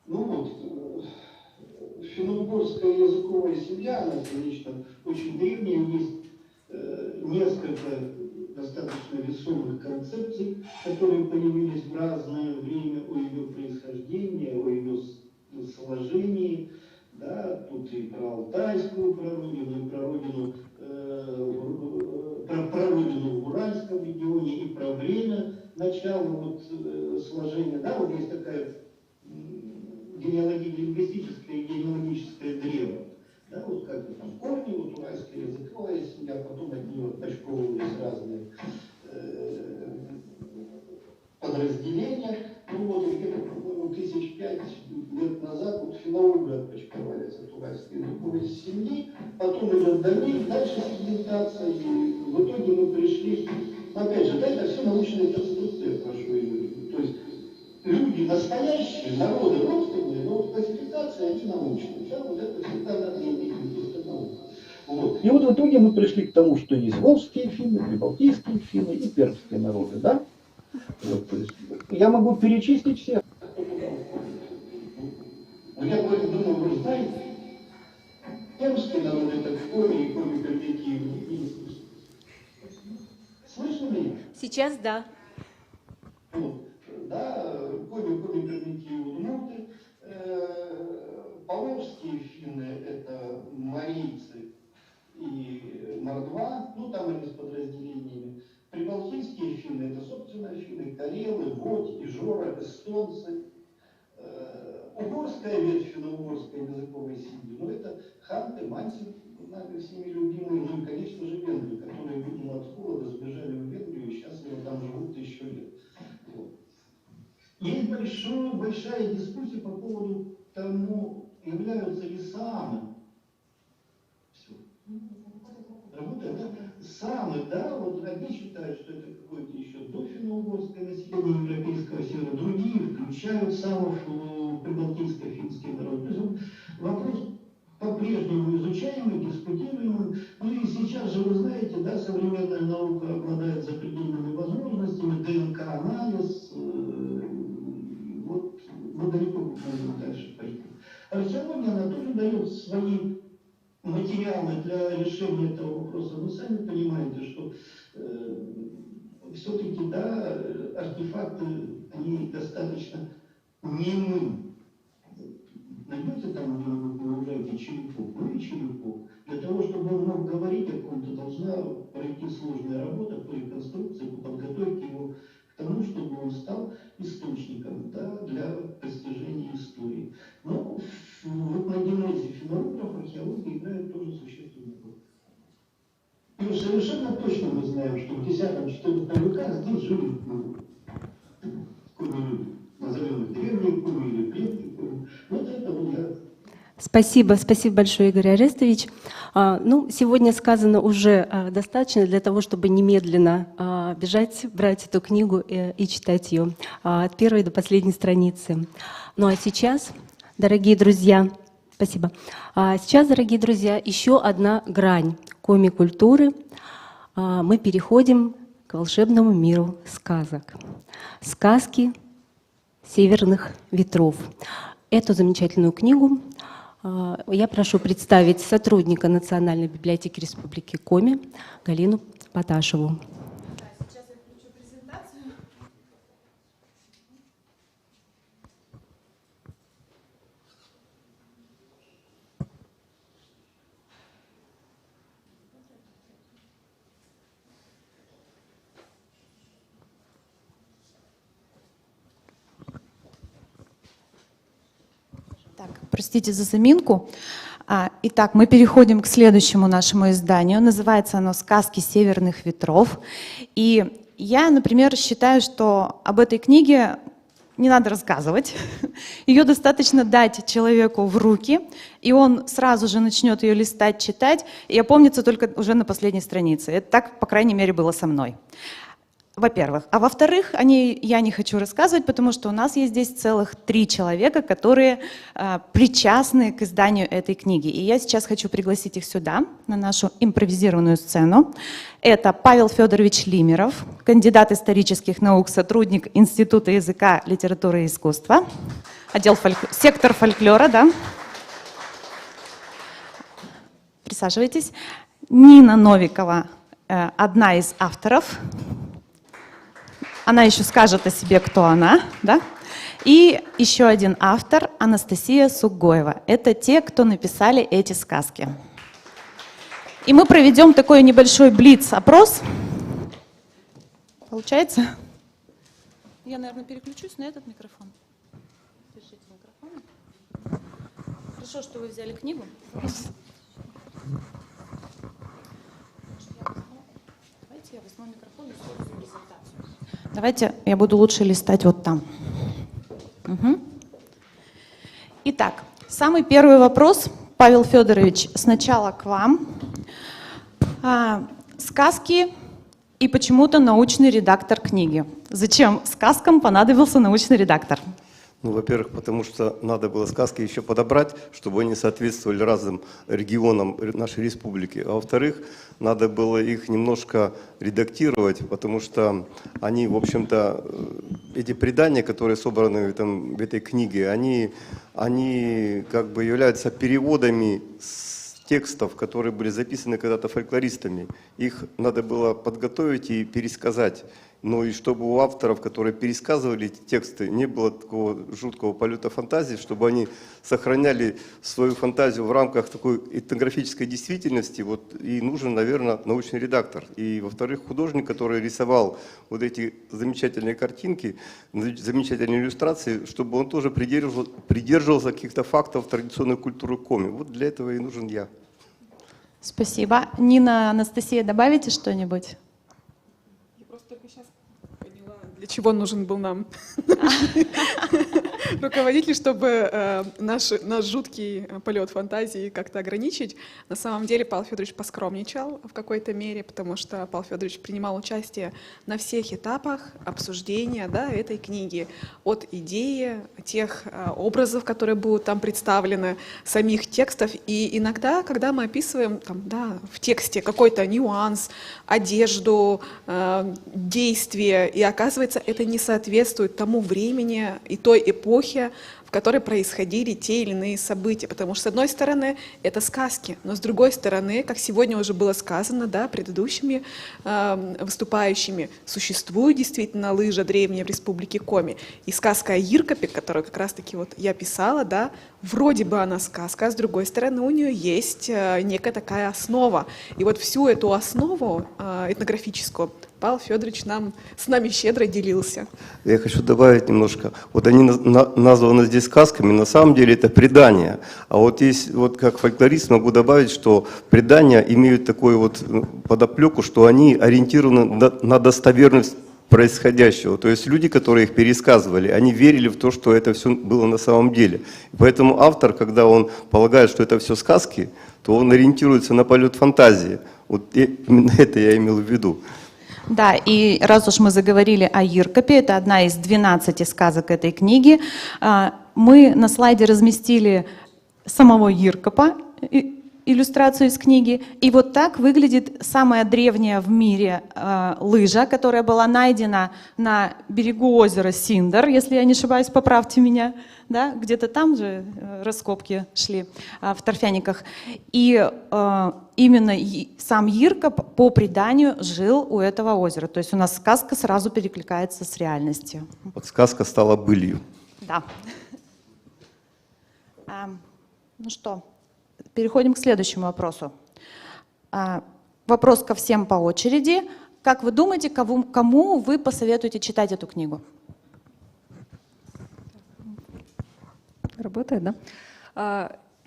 Ну вот, финно-угорская языковая семья, она, конечно, очень древняя, есть несколько достаточно весомых концепций, которые появились в разное время о ее происхождении, о ее сложении. Да, тут и про алтайскую прародину, и про родину, про прародину в Уральском регионе, и про время начала вот, сложения. Да, вот есть такая лингвистическое и генеалогическое древо. Да, вот как бы там корни, вот уральская языковая семья, потом от нее отпочковывались разные подразделения. Ну вот где-то, по-моему, 1005 лет назад вот финно-угры отпочковались от уральской языковой семьи, потом идет дальше сегментация, и в итоге мы пришли, опять же, да, это все научные конструкции, я прошу ее. То есть люди настоящие, народы родственные, но вот классификации они научные. Да, вот это всегда надо иметь в виду, это наука. Вот. И вот в итоге мы пришли к тому, что есть волжские финны, прибалтийские финны и пермские народы, да? Вот, то есть, я могу перечислить всех. Но я думаю, вы знаете, пермские народы это коми и коми-пермякиевы. Слышно меня? Сейчас да. Вот. Да, коми-пермякиевы удмурты. Поволжские финны это марийцы и мордва, ну там они с подразделениями. Прибалтийские финны это, собственно, финны, карелы, водь, ижора, эстонцы. Угорская ветвь финно-угорской языковой семьи, ну это ханты, манси, нами всеми любимые, ну и, конечно же, венгры, которые, видимо, от холода сбежали в Венгрию и счастливо там живут 1000 лет. Вот. Есть большая дискуссия по поводу тому, являются ли саамы. Все. Работает, да? Саамы, да, вот одни считают, что это какое-то еще дофинно-угорское население европейского севера, другие включают самов в прибалтийско-финский народ. То есть вот вопрос по-прежнему изучаемый, дискутируемый. Ну и сейчас же, вы знаете, да, современная наука обладает запредельными возможностями, ДНК-анализ, вот мы далеко можем дальше пойти. Археология, она тоже дает свои материалы для решения этого вопроса. Вы сами понимаете, что все-таки, да, артефакты, они достаточно немы. Найдете там где-нибудь на лужайке черепок, ну и черепок. Для того, чтобы он мог говорить о ком-то, должна пройти сложная работа по реконструкции, по подготовке его к тому, чтобы он стал источником, да, для постижения истории. Но в этногенезе финно-угров археология играет тоже существенную роль. И уж совершенно точно мы знаем, что в X-XIV веках здесь жили коми-люди. Назовем их древние коми или предки коми. Вот это вот я. Спасибо большое, Игорь Арестович. Ну, сегодня сказано уже достаточно для того, чтобы немедленно бежать, брать эту книгу и читать ее от первой до последней страницы. Ну а сейчас, дорогие друзья, спасибо. Сейчас, дорогие друзья, еще одна грань коми-культуры. Мы переходим к волшебному миру сказок. Сказки северных ветров. Эту замечательную книгу я прошу представить сотрудника Национальной библиотеки Республики Коми Галину Поташеву. Сейчас я включу презентацию. Простите за заминку. Итак, мы переходим к следующему нашему изданию. Называется оно «Сказки северных ветров». И я, например, считаю, что об этой книге не надо рассказывать. Ее достаточно дать человеку в руки, и он сразу же начнет ее листать, читать, и опомнится только уже на последней странице. Это так, по крайней мере, было со мной. Во-первых. А во-вторых, о ней я не хочу рассказывать, потому что у нас есть здесь целых 3 человека, которые причастны к изданию этой книги. И я сейчас хочу пригласить их сюда, на нашу импровизированную сцену. Это Павел Федорович Лимеров, кандидат исторических наук, сотрудник Института языка, литературы и искусства, сектор фольклора, да. Присаживайтесь. Нина Новикова, одна из авторов. Она еще скажет о себе, кто она, да? И еще один автор, Анастасия Сугоева. Это те, кто написали эти сказки. И мы проведем такой небольшой блиц-опрос. Получается? Я, наверное, переключусь на этот микрофон. Держите микрофон. Хорошо, что вы взяли книгу. Давайте я возьму микрофон и сделаю презентацию. Давайте я буду лучше листать вот там. Угу. Итак, самый первый вопрос, Павел Федорович, сначала к вам. Сказки и почему-то научный редактор книги. Зачем сказкам понадобился научный редактор? Ну, во-первых, потому что надо было сказки еще подобрать, чтобы они соответствовали разным регионам нашей республики. А во-вторых, надо было их немножко редактировать, потому что они, в общем-то, эти предания, которые собраны в этой книге, они как бы являются переводами текстов, которые были записаны когда-то фольклористами. Их надо было подготовить и пересказать. Но и чтобы у авторов, которые пересказывали эти тексты, не было такого жуткого полета фантазии, чтобы они сохраняли свою фантазию в рамках такой этнографической действительности, вот и нужен, наверное, научный редактор. И, во-вторых, художник, который рисовал вот эти замечательные картинки, замечательные иллюстрации, чтобы он тоже придерживался каких-то фактов традиционной культуры коми. Вот для этого и нужен я. Спасибо. Нина, Анастасия, добавите что-нибудь? Только сейчас поняла, для чего нужен был нам руководитель, чтобы наш жуткий полет фантазии как-то ограничить. На самом деле Павел Федорович поскромничал в какой-то мере, потому что Павел Федорович принимал участие на всех этапах обсуждения, да, этой книги. От идеи, тех образов, которые будут там представлены, самих текстов. И иногда, когда мы описываем там, да, в тексте какой-то нюанс, одежду, действие, и оказывается, это не соответствует тому времени и той эпохе, в которой происходили те или иные события. Потому что, с одной стороны, это сказки, но с другой стороны, как сегодня уже было сказано, да, предыдущими выступающими, существует действительно лыжа древняя в Республике Коми. И сказка о Йиркопе, которую как раз-таки вот я писала, да, вроде бы она сказка, а с другой стороны у нее есть некая такая основа. И вот всю эту основу этнографическую Павел Федорович с нами щедро делился. Я хочу добавить немножко. Вот они названы здесь сказками, на самом деле это предания. А вот есть, вот как фольклорист могу добавить, что предания имеют такую вот подоплеку, что они ориентированы на достоверность происходящего. То есть люди, которые их пересказывали, они верили в то, что это все было на самом деле. Поэтому автор, когда он полагает, что это все сказки, то он ориентируется на полет фантазии. Вот именно это я имел в виду. Да, и раз уж мы заговорили о Йиркопе, это одна из 12 сказок этой книги, мы на слайде разместили самого Йиркопа, иллюстрацию из книги. И вот так выглядит самая древняя в мире лыжа, которая была найдена на берегу озера Синдар, если я не ошибаюсь, поправьте меня, да? Где-то там же раскопки шли в торфяниках. И именно сам Йиркоп по преданию жил у этого озера. То есть у нас сказка сразу перекликается с реальностью. Вот сказка стала былью. Да. Ну что, переходим к следующему вопросу. Вопрос ко всем по очереди. Как вы думаете, кому вы посоветуете читать эту книгу? Работает, да?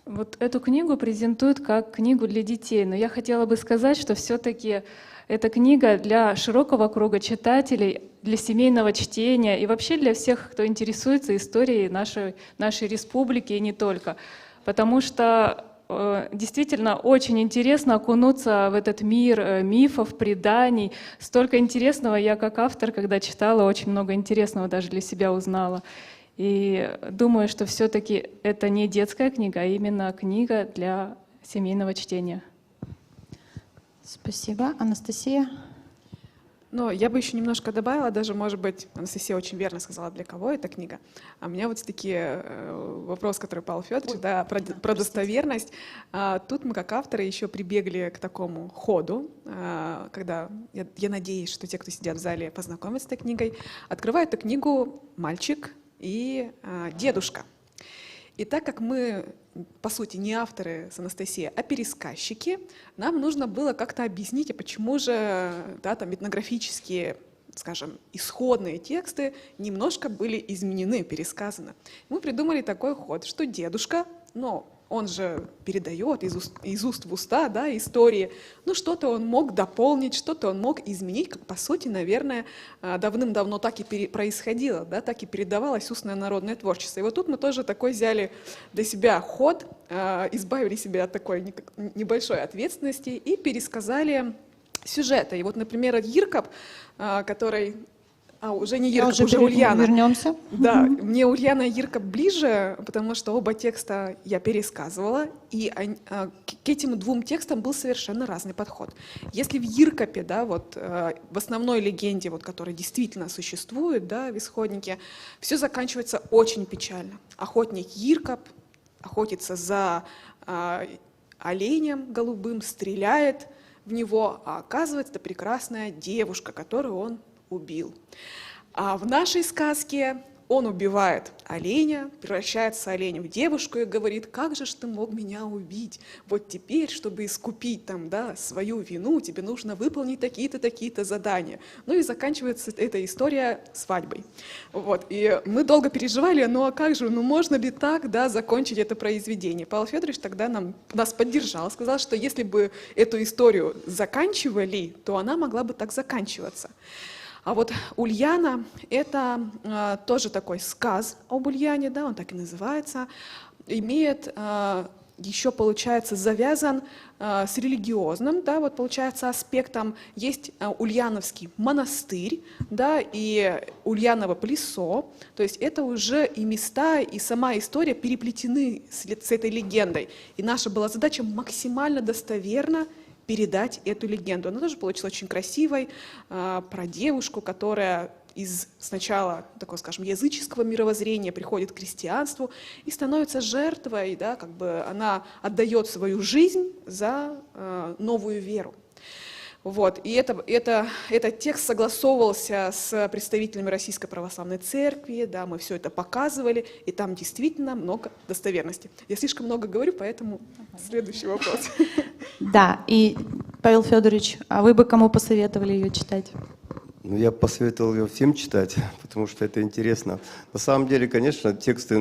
Вот эту книгу презентуют как книгу для детей, но я хотела бы сказать, что все-таки эта книга для широкого круга читателей, для семейного чтения и вообще для всех, кто интересуется историей нашей республики и не только. Потому что действительно очень интересно окунуться в этот мир мифов, преданий. Столько интересного я как автор, когда читала, очень много интересного даже для себя узнала. И думаю, что все-таки это не детская книга, а именно книга для семейного чтения. Спасибо. Анастасия? Но я бы еще немножко добавила, даже, может быть, Анастасия очень верно сказала, для кого эта книга. А у меня вот все-таки вопрос, который Павел Федорович, да, про достоверность. Тут мы, как авторы, еще прибегли к такому ходу, когда, я надеюсь, что те, кто сидят в зале, познакомятся с этой книгой, открывают эту книгу мальчик и дедушка. И так как мы, по сути, не авторы с Анастасией, а пересказчики, нам нужно было как-то объяснить, а почему же да, там этнографические, скажем, исходные тексты немножко были изменены, пересказаны. Мы придумали такой ход, что дедушка, ну, он же передает из уст в уста, да, истории. Ну, что-то он мог дополнить, что-то он мог изменить, как, по сути, наверное, давным-давно так и происходило, да, так и передавалось устное народное творчество. И вот тут мы тоже такой взяли для себя ход, избавили себя от такой небольшой ответственности и пересказали сюжеты. И вот, например, Йиркап, который... уже не Йиркап, уже Ульяна. Вернемся. Да, мне Ульяна и Йиркап ближе, потому что оба текста я пересказывала, и к этим двум текстам был совершенно разный подход. Если в Йиркапе, да, вот, в основной легенде, вот, которая действительно существует, да, в исходнике, все заканчивается очень печально. Охотник Йиркап охотится за оленем голубым, стреляет в него, а оказывается, это прекрасная девушка, которую он убил. А в нашей сказке он убивает оленя, превращается оленем в девушку и говорит: как же ж ты мог меня убить? Вот теперь, чтобы искупить там, да, свою вину, тебе нужно выполнить такие-то, такие-то задания. Ну и заканчивается эта история свадьбой. Вот. И мы долго переживали, ну а как же, ну можно ли так, да, закончить это произведение? Павел Федорович тогда нас поддержал, сказал, что если бы эту историю заканчивали, то она могла бы так заканчиваться. А вот Ульяна — это тоже такой сказ об Ульяне, да, он так и называется, имеет еще, получается, завязан с религиозным, да, вот, получается, аспектом. Есть Ульяновский монастырь, да, и Ульяново плесо, то есть это уже и места, и сама история переплетены с этой легендой. И наша была задача максимально достоверно передать эту легенду. Она тоже получилась очень красивой, про девушку, которая из сначала такого, скажем, языческого мировоззрения приходит к христианству и становится жертвой, да, как бы она отдает свою жизнь за новую веру. Вот. И этот текст согласовывался с представителями Российской Православной Церкви, да, мы все это показывали, и там действительно много достоверности. Я слишком много говорю, поэтому следующий вопрос. Да, и Павел Федорович, а вы бы кому посоветовали ее читать? Ну, я посоветовал ее всем читать, потому что это интересно. На самом деле, конечно, тексты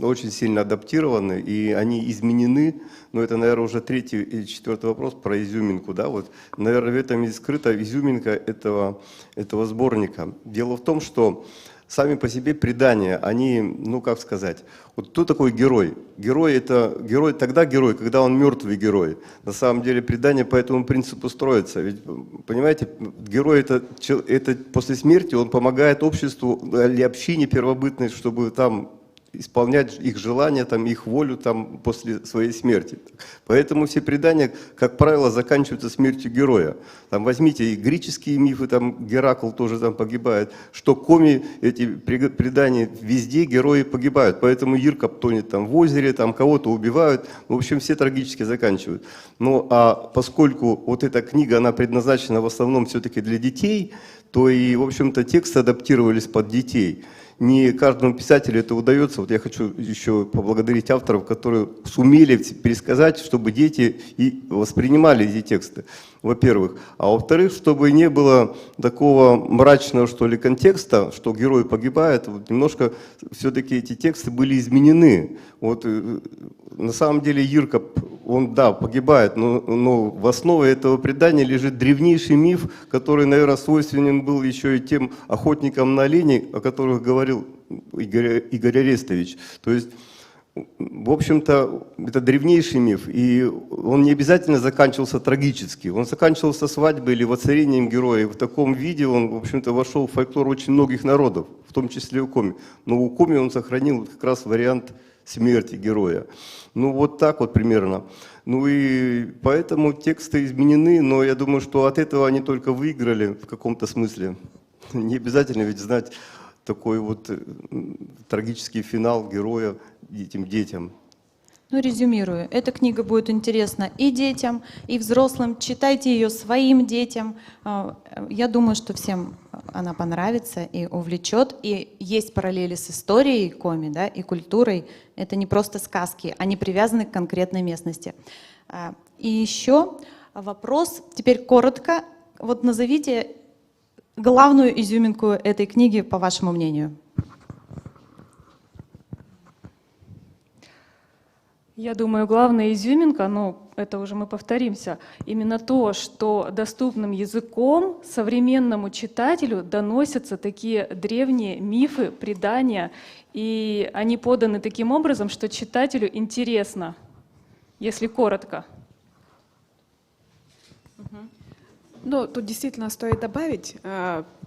очень сильно адаптированы, и они изменены. Но это, наверное, уже третий или четвертый вопрос про изюминку. Да? Вот, наверное, в этом и скрыта изюминка этого сборника. Дело в том, что сами по себе предания, они, ну как сказать, вот кто такой герой? Герой это герой, когда он мертвый герой. На самом деле предание по этому принципу строится. Ведь, понимаете, герой это после смерти он помогает обществу или общине первобытной, чтобы там исполнять их желания, там, их волю там, после своей смерти. Поэтому все предания, как правило, заканчиваются смертью героя. Там, возьмите и греческие мифы, там, Геракл тоже там погибает, что коми, эти предания, везде герои погибают. Поэтому Йиркап тонет там, в озере, там, кого-то убивают. В общем, все трагически заканчивают. Ну, а поскольку вот эта книга, она предназначена в основном все-таки для детей, то и, в общем-то, тексты адаптировались под детей. не каждому писателю это удается. Вот я хочу еще поблагодарить авторов, которые сумели пересказать, чтобы дети и воспринимали эти тексты, во-первых. А во-вторых, чтобы не было такого мрачного, что ли, контекста, что герой погибает, вот немножко все-таки эти тексты были изменены. Вот на самом деле Ирка, он, да, погибает, но в основе этого предания лежит древнейший миф, который, наверное, свойственен был еще и тем охотникам на оленей, о которых говорил Игорь Арестович. То есть, в общем-то, это древнейший миф, и он не обязательно заканчивался трагически. Он заканчивался свадьбой или воцарением героя. И в таком виде он, в общем-то, вошел в фольклор очень многих народов, в том числе у коми. Но у коми он сохранил как раз вариант смерти героя. Ну, вот так вот примерно. Ну и поэтому тексты изменены, но я думаю, что от этого они только выиграли в каком-то смысле. Не обязательно ведь знать такой вот трагический финал героя этим детям. Ну, резюмирую. Эта книга будет интересна и детям, и взрослым. Читайте ее своим детям. Я думаю, что всем она понравится и увлечет. И есть параллели с историей коми, да, и культурой. Это не просто сказки, они привязаны к конкретной местности. И еще вопрос, теперь коротко. Вот назовите главную изюминку этой книги, по вашему мнению. Я думаю, главная изюминка, но это уже мы повторимся, именно то, что доступным языком современному читателю доносятся такие древние мифы, предания, и они поданы таким образом, что читателю интересно, если коротко. Ну, тут действительно стоит добавить,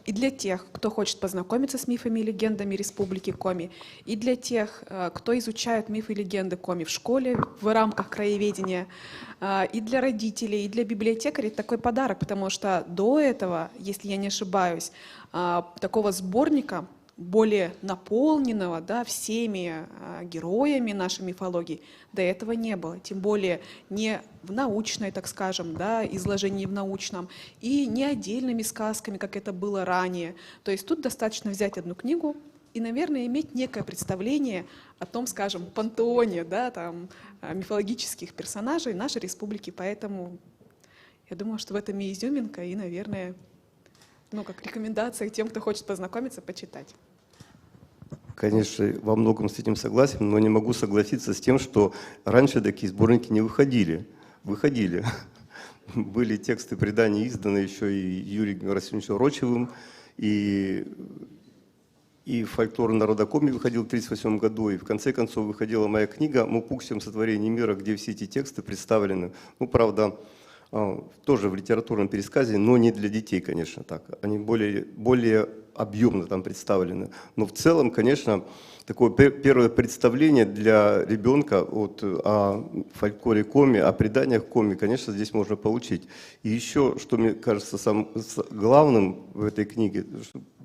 и для тех, кто хочет познакомиться с мифами и легендами Республики Коми, и для тех, кто изучает мифы и легенды Коми в школе в рамках краеведения, и для родителей, и для библиотекарей такой подарок, потому что до этого, если я не ошибаюсь, такого сборника, более наполненного, да, всеми героями нашей мифологии, до этого не было. Тем более не в научной, так скажем, да, изложении в научном, и не отдельными сказками, как это было ранее. То есть тут достаточно взять одну книгу и, наверное, иметь некое представление о том, скажем, пантеоне, да, там, мифологических персонажей нашей республики. Поэтому я думаю, что в этом и изюминка, и, наверное, ну, как рекомендация тем, кто хочет познакомиться, почитать. Конечно, во многом с этим согласен, но не могу согласиться с тем, что раньше такие сборники не выходили. Выходили. Были тексты преданий изданы еще и Юрием Расимовичем Рочевым, и «Фольклор народа Коми» выходил в 1938 году, и в конце концов выходила моя книга «Мупуксиум. Сотворение мира», где все эти тексты представлены. Ну, правда, тоже в литературном пересказе, но не для детей, конечно, так. Они более объемно там представлены. Но в целом, конечно, такое первое представление для ребенка о фольклоре коми, о преданиях коми, конечно, здесь можно получить. И еще, что мне кажется самым главным в этой книге,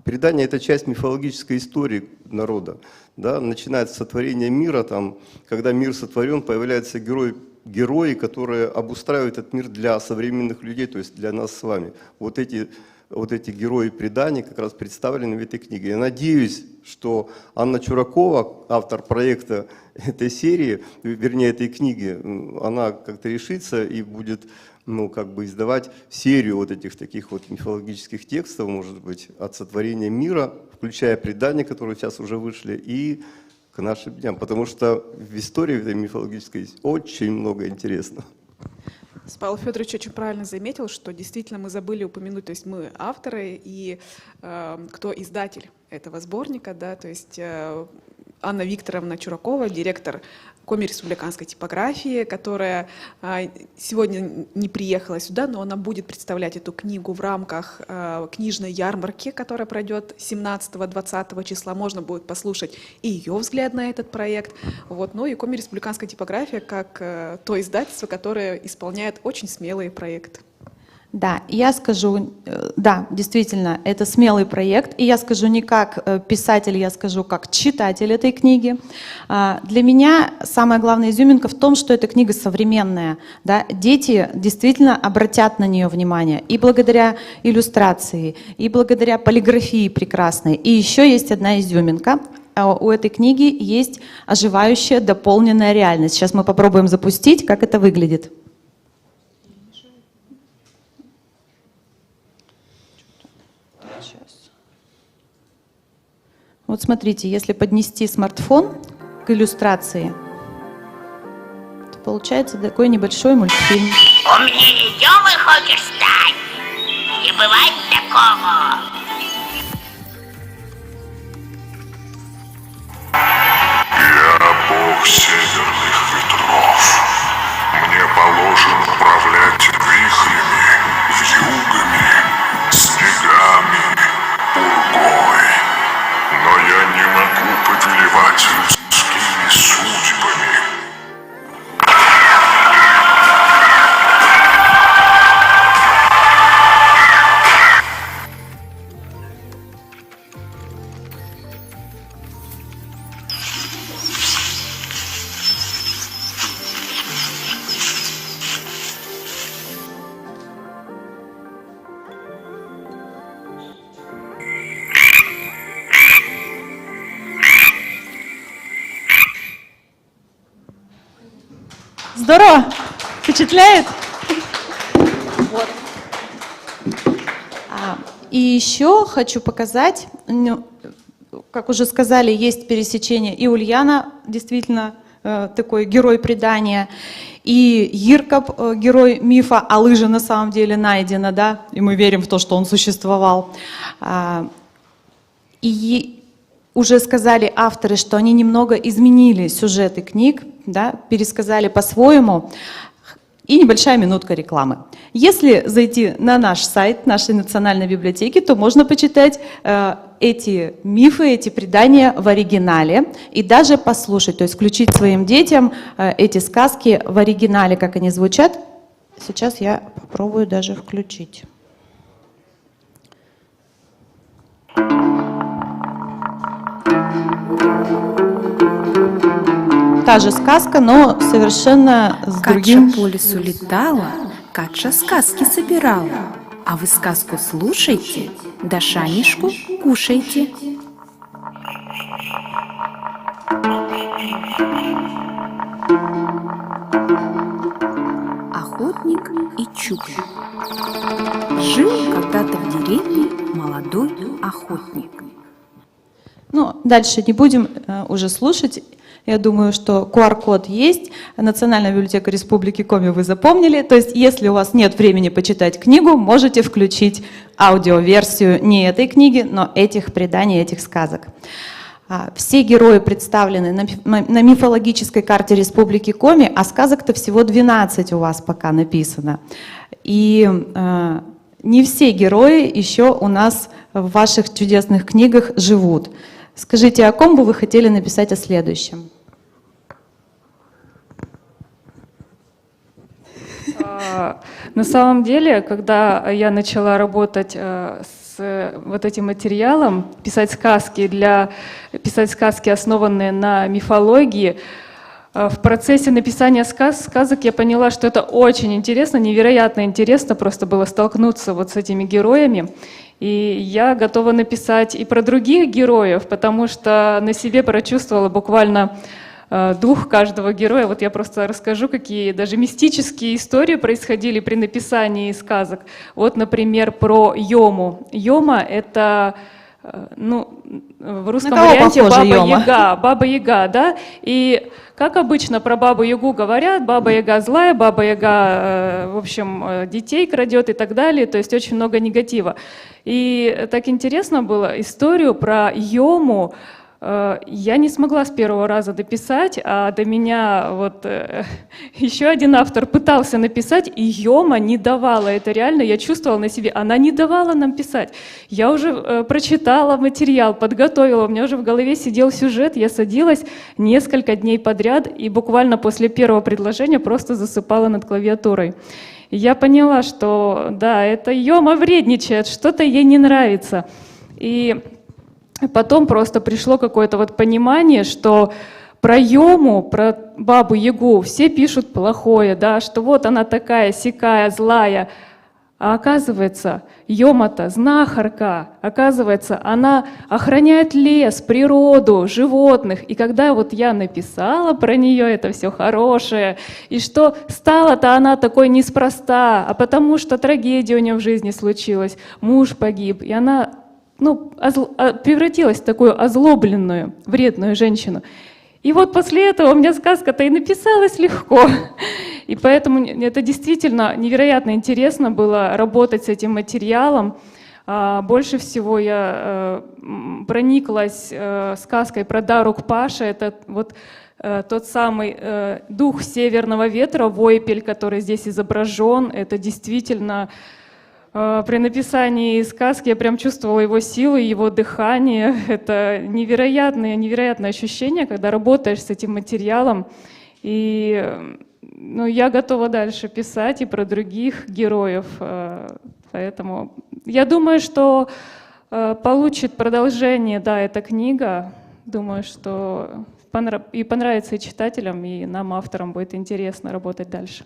предание — это часть мифологической истории народа. Да? Начинается с сотворения мира, там, когда мир сотворен, появляются герои, которые обустраивают этот мир для современных людей, то есть для нас с вами. Вот эти герои преданий как раз представлены в этой книге. Я надеюсь, что Анна Чуракова, автор проекта этой серии, вернее, этой книги, она как-то решится и будет, ну, как бы издавать серию вот этих таких вот мифологических текстов, может быть, от сотворения мира, включая предания, которые сейчас уже вышли, и к нашим дням, потому что в истории этой мифологической есть очень много интересного. Павел Федорович очень правильно заметил, что действительно мы забыли упомянуть, то есть мы авторы и кто издатель этого сборника, да, то есть Анна Викторовна Чуракова, директор Коми республиканской типографии, которая сегодня не приехала сюда, но она будет представлять эту книгу в рамках книжной ярмарки, которая пройдет 17-20 числа. Можно будет послушать и ее взгляд на этот проект. Вот. Ну и Коми республиканская типография как то издательство, которое исполняет очень смелые проекты. Да, я скажу, да, действительно, это смелый проект, и я скажу не как писатель, я скажу как читатель этой книги. Для меня самая главная изюминка в том, что эта книга современная. Да? Дети действительно обратят на нее внимание и благодаря иллюстрации, и благодаря полиграфии прекрасной. И еще есть одна изюминка. У этой книги есть оживающая дополненная реальность. Сейчас мы попробуем запустить, как это выглядит. Вот смотрите, если поднести смартфон к иллюстрации, то получается такой небольшой мультфильм. Умнее Демы хочешь стать? Не бывать такого. Я бог северных ветров. Мне положено управлять вихрями, вьюгами, снегами, пургой. Но я не могу повелевать людскими судьбами. Здорово! Впечатляет? Вот. И еще хочу показать, как уже сказали, есть пересечение. И Ульяна действительно такой герой предания, и Йиркап, герой мифа, а лыжа на самом деле найдена, да, и мы верим в то, что он существовал. И уже сказали авторы, что они немного изменили сюжеты книг, да, пересказали по-своему. И небольшая минутка рекламы. Если зайти на наш сайт нашей национальной библиотеки, то можно почитать эти мифы, эти предания в оригинале и даже послушать, то есть включить своим детям эти сказки в оригинале, как они звучат. Сейчас я попробую даже включить. Та же сказка, но совершенно с другим... Кача по лесу летала, Кача сказки собирала. А вы сказку слушайте, да шанишку кушайте. Охотник и чуб. Жил когда-то в деревне молодой охотник. Ну, дальше не будем уже слушать. Я думаю, что QR-код есть. Национальная библиотека Республики Коми вы запомнили. То есть, если у вас нет времени почитать книгу, можете включить аудиоверсию не этой книги, но этих преданий, этих сказок. Все герои представлены на мифологической карте Республики Коми, а сказок-то всего 12 у вас пока написано. И не все герои еще у нас в ваших чудесных книгах живут. Скажите, о ком бы вы хотели написать о следующем? На самом деле, когда я начала работать с вот этим материалом, писать сказки, основанные на мифологии, в процессе написания сказок я поняла, что это очень интересно, невероятно интересно просто было столкнуться вот с этими героями. И я готова написать и про других героев, потому что на себе прочувствовала буквально дух каждого героя. Вот я просто расскажу, какие даже мистические истории происходили при написании сказок. Вот, например, про Йому. Йома — это, ну, в русском варианте Баба-Яга. Баба-Яга, да? И как обычно про Бабу-Ягу говорят, Баба-Яга злая, Баба-Яга, в общем, детей крадет и так далее, то есть очень много негатива. И так интересно было, историю про Йому я не смогла с первого раза дописать, а до меня вот еще один автор пытался написать, и Йома не давала. Это реально, я чувствовала на себе, она не давала нам писать. Я уже прочитала материал, подготовила, у меня уже в голове сидел сюжет, я садилась несколько дней подряд и буквально после первого предложения просто засыпала над клавиатурой. И я поняла, что да, это Йома вредничает, что-то ей не нравится. И потом просто пришло какое-то вот понимание, что про Йому, про Бабу Ягу все пишут плохое, да, что вот она такая, сякая, злая. А оказывается, Йома-то знахарка, оказывается, она охраняет лес, природу, животных. И когда вот я написала про нее это все хорошее, и что стала-то она такой неспроста, а потому что трагедия у нее в жизни случилась, муж погиб, и она превратилась в такую озлобленную, вредную женщину. И вот после этого у меня сказка-то и написалась легко. И поэтому это действительно невероятно интересно было работать с этим материалом. Больше всего я прониклась сказкой про Дарук Паша. Это вот тот самый дух северного ветра, Войпель, который здесь изображен. Это действительно... При написании сказки я прям чувствовала его силу, его дыхание. Это невероятное ощущение, когда работаешь с этим материалом. И я готова дальше писать и про других героев. Поэтому я думаю, что получит продолжение, да, эта книга. Думаю, что и понравится и читателям, и нам, авторам, будет интересно работать дальше.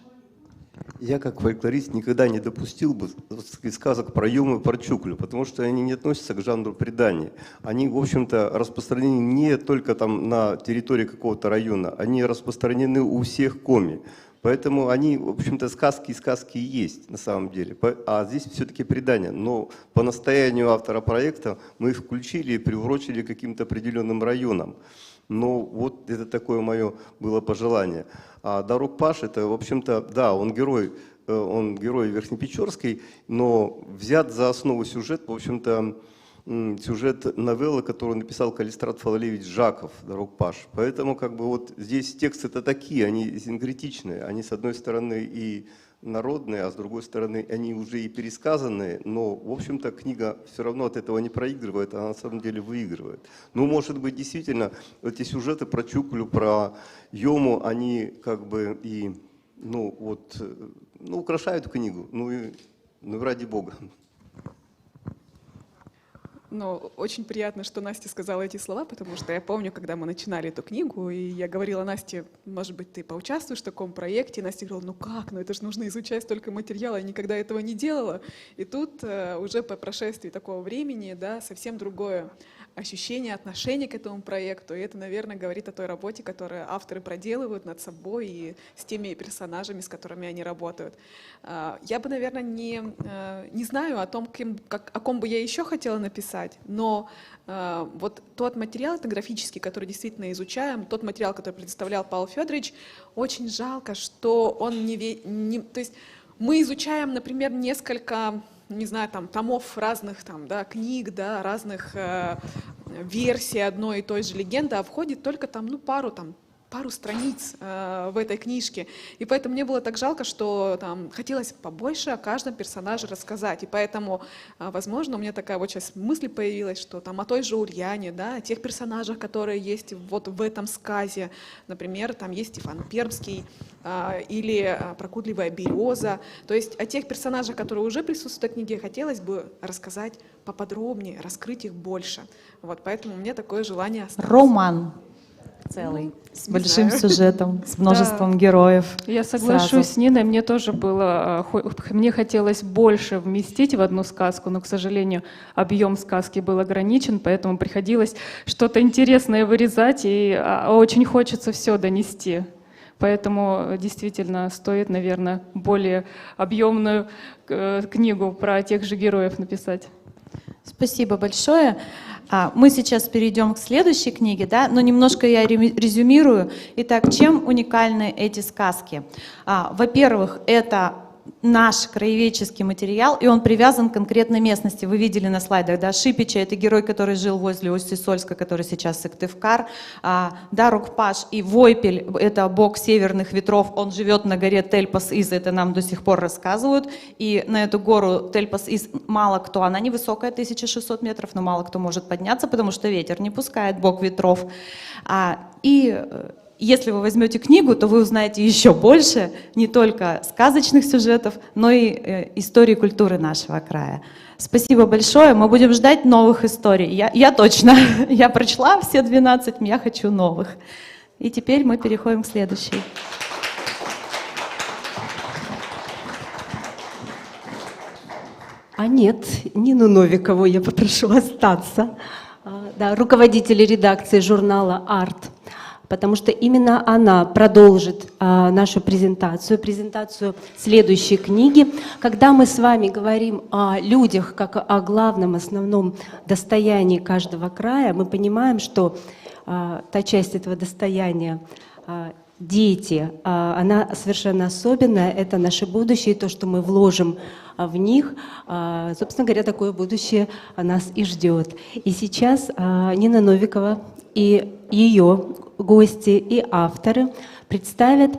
Я, как фольклорист, никогда не допустил бы сказок про Йому и про Чуклю, потому что они не относятся к жанру предания. Они, в общем-то, распространены не только там на территории какого-то района, они распространены у всех коми. Поэтому они, в общем-то, сказки и есть на самом деле. А здесь все-таки предания. Но по настоянию автора проекта мы их включили и приурочили к каким-то определенным районам. Но вот это такое мое было пожелание. А Дарук Паш, это, в общем-то, да, он герой Верхнепечорской, но взят за основу сюжет, в общем-то, сюжет новеллы, которую написал Калистрат Фалалевич Жаков, Дарук Паш. Поэтому как бы вот здесь тексты-то такие, они синкретичные, они с одной стороны и народные, а с другой стороны они уже и пересказанные, но, в общем-то, книга все равно от этого не проигрывает, она на самом деле выигрывает. Ну, может быть, действительно, эти сюжеты про Чуклю, про Йому, они как бы и, украшают книгу, ради бога. Ну, очень приятно, что Настя сказала эти слова, потому что я помню, когда мы начинали эту книгу, и я говорила Насте, может быть, ты поучаствуешь в таком проекте, и Настя говорила, это же нужно изучать столько материала, я никогда этого не делала. И тут уже по прошествии такого времени, да, совсем другое ощущение, отношение к этому проекту, и это, наверное, говорит о той работе, которую авторы проделывают над собой и с теми персонажами, с которыми они работают. Я бы, наверное, не знаю о том, о ком бы я еще хотела написать, но вот тот материал этнографический, который действительно изучаем, тот материал, который предоставлял Павел Федорович, очень жалко, что он то есть мы изучаем, например, несколько, не знаю, томов разных книг, да, разных версий одной и той же легенды, а входит только пару страниц в этой книжке. И поэтому мне было так жалко, что хотелось побольше о каждом персонаже рассказать. И поэтому, возможно, у меня такая вот сейчас мысль появилась, что о той же Ульяне, да, о тех персонажах, которые есть вот в этом сказе. Например, там есть Стефан Пермский или Прокудливая береза. То есть о тех персонажах, которые уже присутствуют в этой книге, хотелось бы рассказать поподробнее, раскрыть их больше. Вот, поэтому у меня такое желание осталось. Роман целый, с большим сюжетом, с множеством героев. Я соглашусь с Ниной, мне тоже мне хотелось больше вместить в одну сказку, но, к сожалению, объем сказки был ограничен, поэтому приходилось что-то интересное вырезать, и очень хочется все донести. Поэтому действительно стоит, наверное, более объемную книгу про тех же героев написать. Спасибо большое. Мы сейчас перейдем к следующей книге, да, но немножко я резюмирую. Итак, чем уникальны эти сказки? Во-первых, это наш краеведческий материал, и он привязан к конкретной местности. Вы видели на слайдах, да, Шипича — это герой, который жил возле Усть-Сысольска, который сейчас Сыктывкар. Дарук Паш и Войпель — это бог северных ветров, он живет на горе Тельпас-Из, это нам до сих пор рассказывают. И на эту гору Тельпас-Из мало кто, она невысокая, 1600 метров, но мало кто может подняться, потому что ветер не пускает, бог ветров. И если вы возьмете книгу, то вы узнаете еще больше не только сказочных сюжетов, но и истории культуры нашего края. Спасибо большое. Мы будем ждать новых историй. Я точно. Я прочла все 12, я хочу новых. И теперь мы переходим к следующей. А нет, Нину Новикову я попрошу остаться. Да, руководитель редакции журнала «Арт», потому что именно она продолжит нашу презентацию следующей книги. Когда мы с вами говорим о людях как о главном, основном достоянии каждого края, мы понимаем, что та часть этого достояния дети, она совершенно особенная, это наше будущее, и то, что мы вложим в них, собственно говоря, такое будущее нас и ждет. И сейчас Нина Новикова и ее гости и авторы представят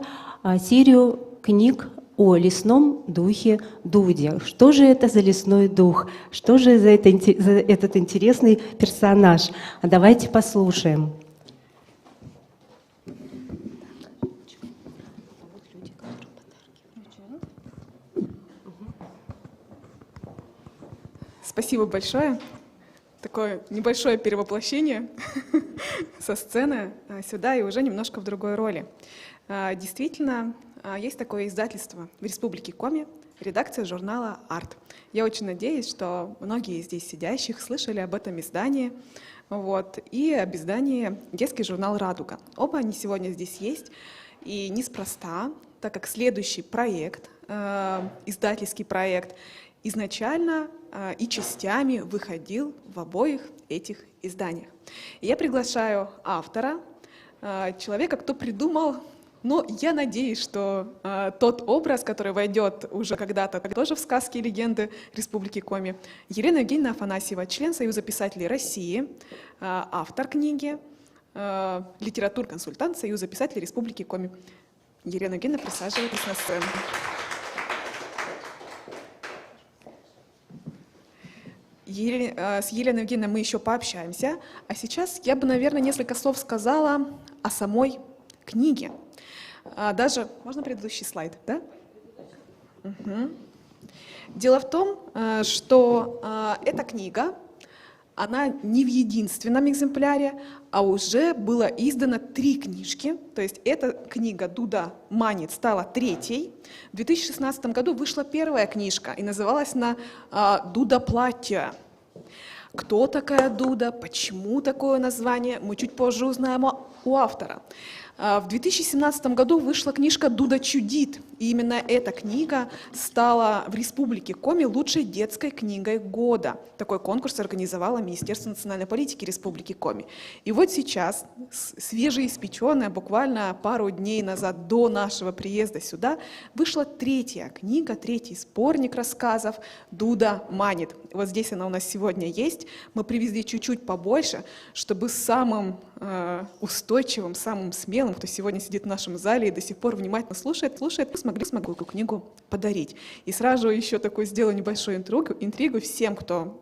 серию книг о лесном духе Дуде. Что же это за лесной дух? Что же за этот интересный персонаж? Давайте послушаем. Спасибо большое. Такое небольшое перевоплощение со сцены сюда и уже немножко в другой роли. Действительно, есть такое издательство в Республике Коми, редакция журнала «Арт». Я очень надеюсь, что многие из здесь сидящих слышали об этом издании, и об издании детский журнал «Радуга». Оба они сегодня здесь есть, и неспроста, так как следующий проект, издательский проект, изначально и частями выходил в обоих этих изданиях. И я приглашаю автора, человека, кто придумал, я надеюсь, что тот образ, который войдет уже когда-то тоже в сказки и легенды Республики Коми, Елена Евгеньевна Афанасьева, член Союза писателей России, автор книги, литератур-консультант Союза писателей Республики Коми. Елена Евгеньевна, присаживайтесь на сцену. С Еленой Евгеньевной мы еще пообщаемся. А сейчас я бы, наверное, несколько слов сказала о самой книге. Даже, можно предыдущий слайд, да? Угу. Дело в том, что эта книга, она не в единственном экземпляре, а уже было издано 3 книжки. То есть эта книга «Дуда манит» стала 3-й. В 2016 году вышла 1-я книжка, и называлась она «Дуда платье». Кто такая Дуда, почему такое название, мы чуть позже узнаем у автора. В 2017 году вышла книжка «Дуда чудит», и именно эта книга стала в Республике Коми лучшей детской книгой года. Такой конкурс организовало Министерство национальной политики Республики Коми. И вот сейчас, свежеиспеченная, буквально пару дней назад до нашего приезда сюда, вышла 3-я книга, 3-й сборник рассказов «Дуда манит». Вот здесь она у нас сегодня есть. Мы привезли чуть-чуть побольше, чтобы самым устойчивым, самым смелым, кто сегодня сидит в нашем зале и до сих пор внимательно слушает, смогли эту книгу подарить. И сразу еще такую сделаю небольшую интригу всем, кто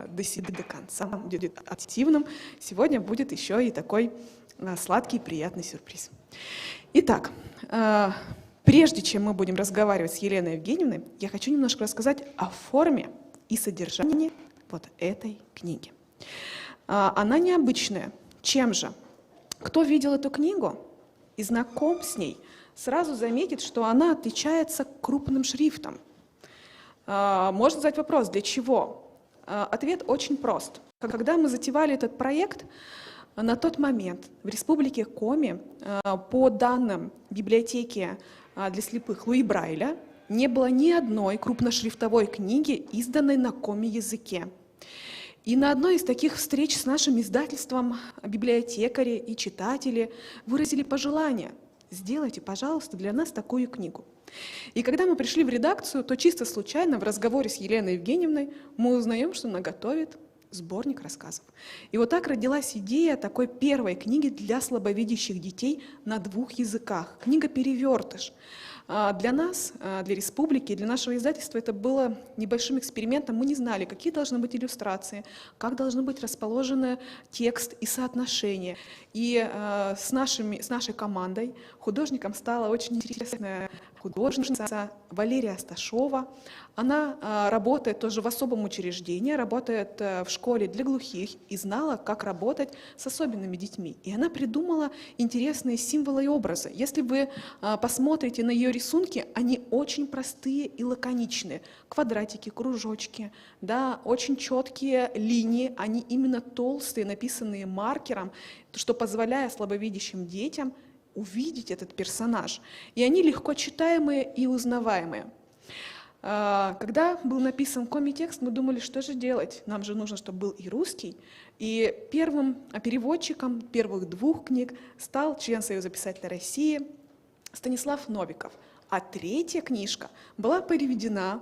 досидит до конца, будет активным. Сегодня будет еще и такой сладкий, приятный сюрприз. Итак, прежде чем мы будем разговаривать с Еленой Евгеньевной, я хочу немножко рассказать о форме и содержании вот этой книги. Она необычная. Чем же? Кто видел эту книгу и знаком с ней, сразу заметит, что она отличается крупным шрифтом. Можно задать вопрос, для чего? Ответ очень прост. Когда мы затевали этот проект, на тот момент в Республике Коми, по данным библиотеки для слепых Луи Брайля, не было ни одной крупношрифтовой книги, изданной на коми-языке. И на одной из таких встреч с нашим издательством библиотекари и читатели выразили пожелание: сделайте, пожалуйста, для нас такую книгу. И когда мы пришли в редакцию, то чисто случайно в разговоре с Еленой Евгеньевной мы узнаем, что она готовит сборник рассказов. И вот так родилась идея такой первой книги для слабовидящих детей на 2 языках. Книга «Перевертыш». Для нас, для республики, для нашего издательства это было небольшим экспериментом. Мы не знали, какие должны быть иллюстрации, как должны быть расположены текст и соотношения. И с нашей командой художником стала очень интересная художница Валерия Асташова. Она работает тоже в особом учреждении, работает в школе для глухих и знала, как работать с особенными детьми. И она придумала интересные символы и образы. Если вы посмотрите на ее рисунки, они очень простые и лаконичные. Квадратики, кружочки, да, очень четкие линии, они именно толстые, написанные маркером, что позволяет слабовидящим детям увидеть этот персонаж. И они легко читаемые и узнаваемые. Когда был написан коми-текст, мы думали, что же делать. Нам же нужно, чтобы был и русский. И первым переводчиком первых 2 книг стал член Союза писателей России Станислав Новиков. А 3-я книжка была переведена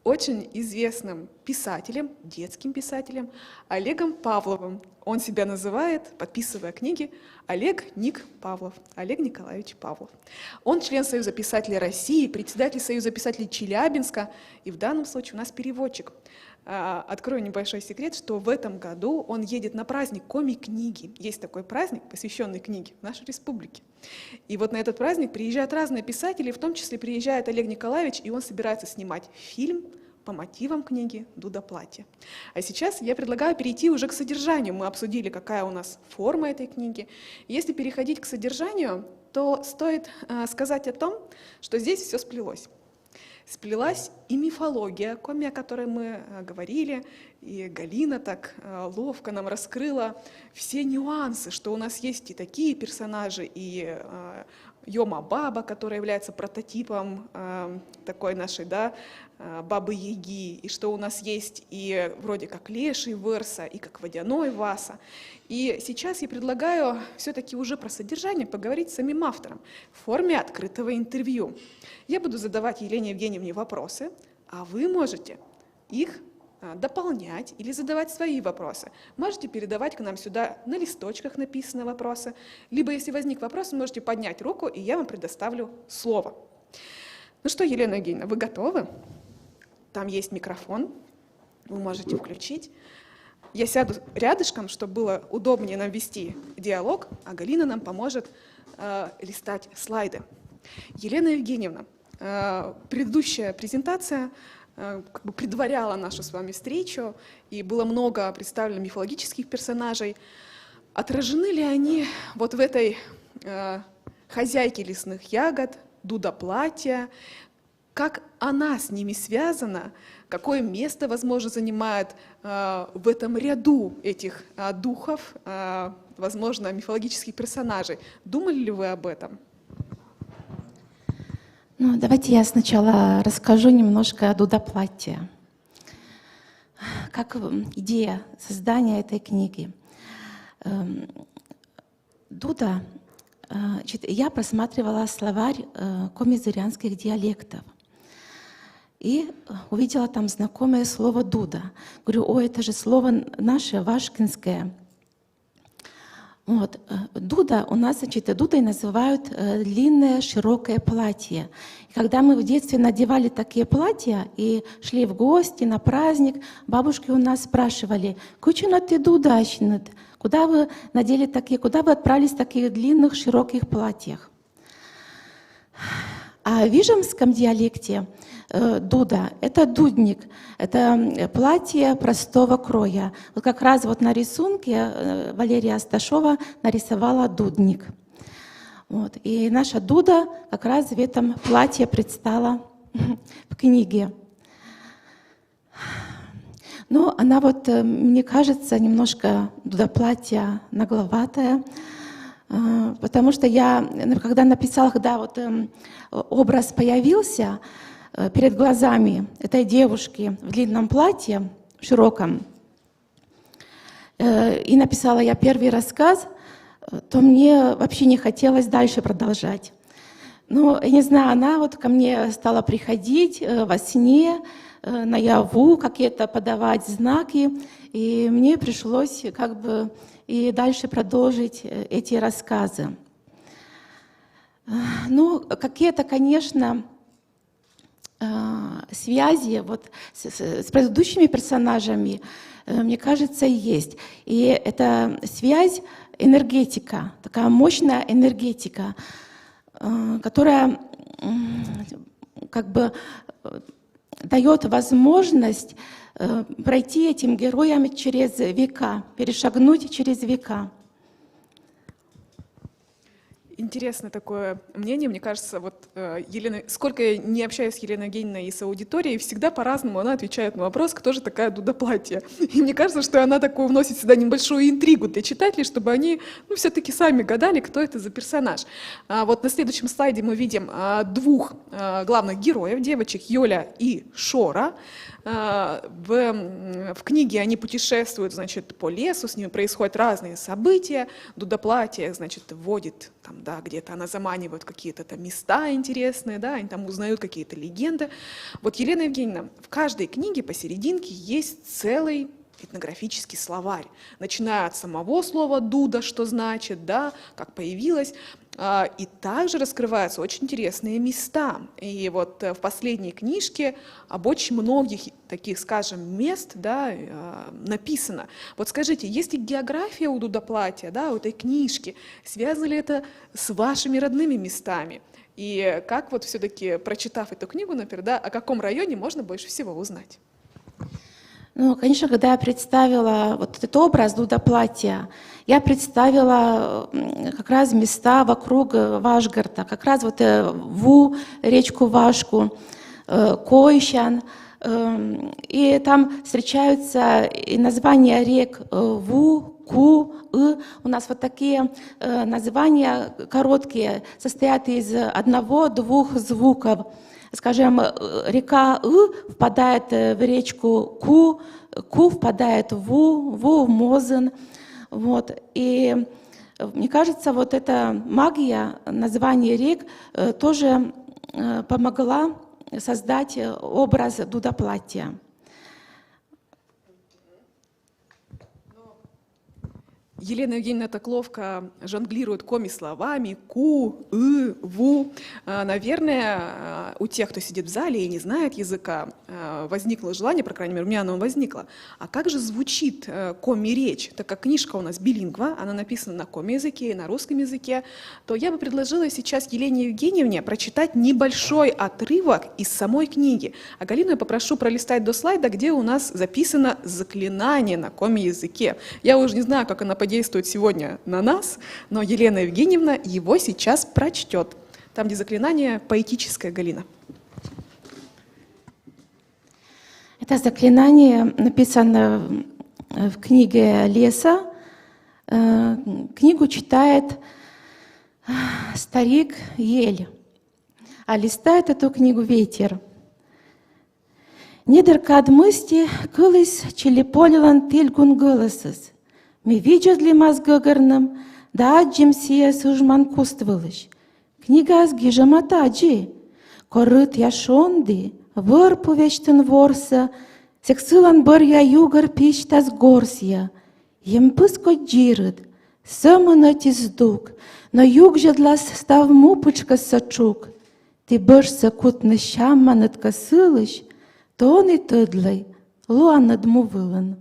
очень известным писателем, детским писателем Олегом Павловым. Он себя называет, подписывая книги, Олег Ник Павлов, Олег Николаевич Павлов. Он член Союза писателей России, председатель Союза писателей Челябинска, и в данном случае у нас переводчик. Открою небольшой секрет, что в этом году он едет на праздник коми-книги. Есть такой праздник, посвященный книге в нашей республике. И вот на этот праздник приезжают разные писатели, в том числе приезжает Олег Николаевич, и он собирается снимать фильм по мотивам книги «Дуда платье». А сейчас я предлагаю перейти уже к содержанию. Мы обсудили, какая у нас форма этой книги. Если переходить к содержанию, то стоит сказать о том, что здесь все сплелось. Сплелась и мифология коми, о которой мы говорили, и Галина так ловко нам раскрыла все нюансы, что у нас есть и такие персонажи, и Йома-баба, которая является прототипом такой нашей, да, Бабы-Яги, и что у нас есть и вроде как леший Верса, и как водяной Васа. И сейчас я предлагаю все-таки уже про содержание поговорить с самим автором в форме открытого интервью. Я буду задавать Елене Евгеньевне вопросы, а вы можете их дополнять или задавать свои вопросы. Можете передавать к нам сюда на листочках написаны вопросы, либо если возник вопрос, вы можете поднять руку, и я вам предоставлю слово. Ну что, Елена Евгеньевна, вы готовы? Там есть микрофон, вы можете включить. Я сяду рядышком, чтобы было удобнее нам вести диалог, а Галина нам поможет листать слайды. Елена Евгеньевна, предыдущая презентация как бы предваряла нашу с вами встречу, и было много представлено мифологических персонажей. Отражены ли они вот в этой хозяйке лесных ягод, Дуда платья, как она с ними связана, какое место, возможно, занимает в этом ряду этих духов, возможно, мифологических персонажей. Думали ли вы об этом? Ну, давайте я сначала расскажу немножко о Дуда платье. Как идея создания этой книги. Дуда, я просматривала словарь коми-зырянских диалектов и увидела там знакомое слово «дуда». Говорю, о, это же слово наше, вашкинское. Вот. Дуда у нас, значит, дудой называют длинное широкое платье. И когда мы в детстве надевали такие платья и шли в гости на праздник, бабушки у нас спрашивали: «Кучина ты дудачнет? Куда вы надели такие, куда вы отправились в таких длинных широких платьях?» А в вижемском диалекте дуда — это дудник, это платье простого кроя. Вот как раз вот на рисунке Валерия Асташова нарисовала дудник. Вот. И наша Дуда как раз в этом платье предстала в книге. Но она вот, мне кажется, немножко Дуда платье нагловатое, потому что я, когда написала, когда вот образ появился перед глазами этой девушки в длинном платье, широком, и написала я первый рассказ, то мне вообще не хотелось дальше продолжать. Ну, я не знаю, она вот ко мне стала приходить во сне, наяву, какие-то подавать знаки, и мне пришлось как бы и дальше продолжить эти рассказы. Ну, какие-то, конечно, связи вот с предыдущими персонажами, мне кажется, есть. И эта связь — энергетика, такая мощная энергетика, которая как бы дает возможность пройти этим героям через века, перешагнуть через века. Интересное такое мнение, мне кажется, вот Елена, сколько я не общаюсь с Еленой Евгеньевной и с аудиторией, всегда по-разному она отвечает на вопрос, кто же такая Дуда Платье. И мне кажется, что она такую вносит всегда небольшую интригу для читателей, чтобы они все-таки сами гадали, кто это за персонаж. Вот на следующем слайде мы видим двух главных героев, девочек Йоля и Шора. В книге они путешествуют, значит, по лесу, с ними происходят разные события. Дуда Платье, значит, вводит, там, да, где-то она заманивает какие-то там места интересные, да, они там узнают какие-то легенды. Вот, Елена Евгеньевна, в каждой книге посерединке есть целый этнографический словарь, начиная от самого слова «дуда», что значит, да, как появилось, и также раскрываются очень интересные места. И вот в последней книжке об очень многих таких, скажем, мест, да, написано. Вот скажите, есть ли география у Дуда Платья, да, у этой книжки? Связано ли это с вашими родными местами? И как вот все-таки, прочитав эту книгу, например, да, о каком районе можно больше всего узнать? Ну, конечно, когда я представила вот этот образ Дуда Платья, я представила как раз места вокруг Вашгарта, как раз вот Ву, речку Вашку, Койщан, и там встречаются и названия рек Ву, Ку, И. У нас вот такие названия короткие, состоят из одного-двух звуков. Скажем, река И впадает в речку Ку, Ку впадает в Ву, Ву в Мозен. Вот. И мне кажется, вот эта магия названия рек тоже помогла создать образ Дуда Платья. Елена Евгеньевна так ловко жонглирует коми-словами «ку», «ы», «ву». Наверное, у тех, кто сидит в зале и не знает языка, возникло желание, по крайней мере, у меня оно возникло. А как же звучит коми-речь? Так как книжка у нас билингва, она написана на коми-языке и на русском языке, то я бы предложила сейчас Елене Евгеньевне прочитать небольшой отрывок из самой книги. А Галину я попрошу пролистать до слайда, где у нас записано заклинание на коми-языке. Я уже не знаю, как она подействует сегодня на нас, но Елена Евгеньевна его сейчас прочтет. Там, где заклинание поэтическое, Галина. Это заклинание написано в книге Леса. Книгу читает старик Ель, а листает эту книгу ветер. Недеркад мысти кылыс челеполилан тильгун гылысыз. Ми видят ли маз гыгырным, да аджим сия сужман куствылыш. Книга с гижаматаджи, корыт яшонды, выр повечтен ворса, сексылан бір я югар пиштас горсия. Емпыс коджирыт, сымына тиздук, но юг жадлас став мупычка сачук. Ты бышса кутны щамманат косылыш, то он и тыдлай, луанад мувылан.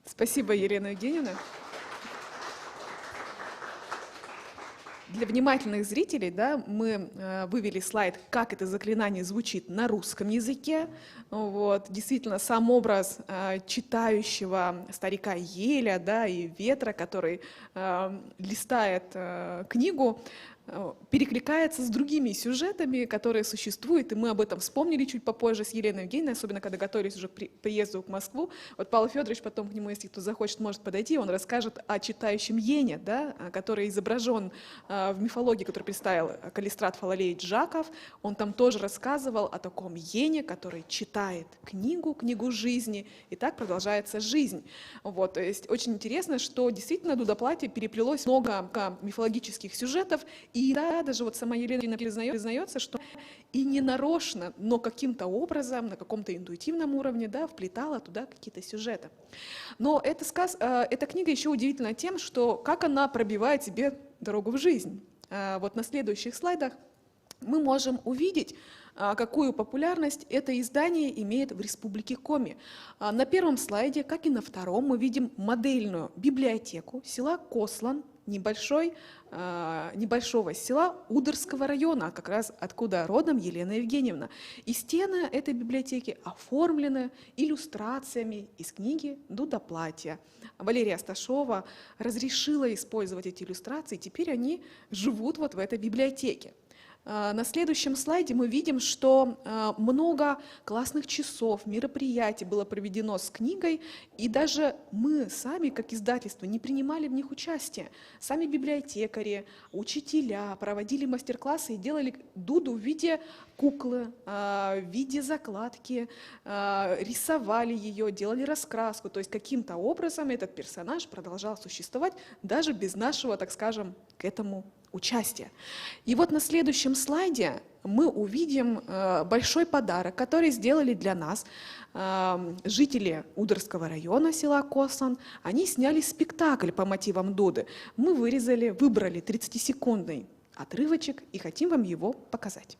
Спасибо, Елена Евгеньевна. Для внимательных зрителей, да, мы вывели слайд, как это заклинание звучит на русском языке. Вот. Действительно, сам образ читающего старика Еля, да, и ветра, который листает книгу, перекликается с другими сюжетами, которые существуют, и мы об этом вспомнили чуть попозже с Еленой Евгеньевной, особенно когда готовились уже к приезду в Москву. Вот Павел Федорович потом к нему, если кто захочет, может подойти, он расскажет о читающем Йене, да, который изображен в мифологии, который представил Калистрат Фалалеевич Жаков. Он там тоже рассказывал о таком Йене, который читает книгу жизни, и так продолжается жизнь. Вот, то есть очень интересно, что действительно Дуда Платье переплелось много мифологических сюжетов. И да, даже вот сама Елена признается, что и не нарочно, но каким-то образом, на каком-то интуитивном уровне, да, вплетала туда какие-то сюжеты. Но эта книга еще удивительна тем, что как она пробивает себе дорогу в жизнь. вот на следующих слайдах мы можем увидеть, какую популярность это издание имеет в Республике Коми. На первом слайде, как и на втором, мы видим модельную библиотеку села Кослан, небольшого села Ударского района, как раз откуда родом Елена Евгеньевна. И стены этой библиотеки оформлены иллюстрациями из книги «Дуда платья». Валерия Асташова разрешила использовать эти иллюстрации, и теперь они живут вот в этой библиотеке. На следующем слайде мы видим, что много классных часов, мероприятий было проведено с книгой, и даже мы сами, как издательство, не принимали в них участие. Сами библиотекари, учителя проводили мастер-классы и делали Дуду в виде куклы, в виде закладки, рисовали ее, делали раскраску. То есть каким-то образом этот персонаж продолжал существовать даже без нашего, так скажем, к этому участия. И вот на следующем слайде мы увидим большой подарок, который сделали для нас жители Ударского района села Кослан. Они сняли спектакль по мотивам Дуды. Мы выбрали 30-секундный отрывочек и хотим вам его показать.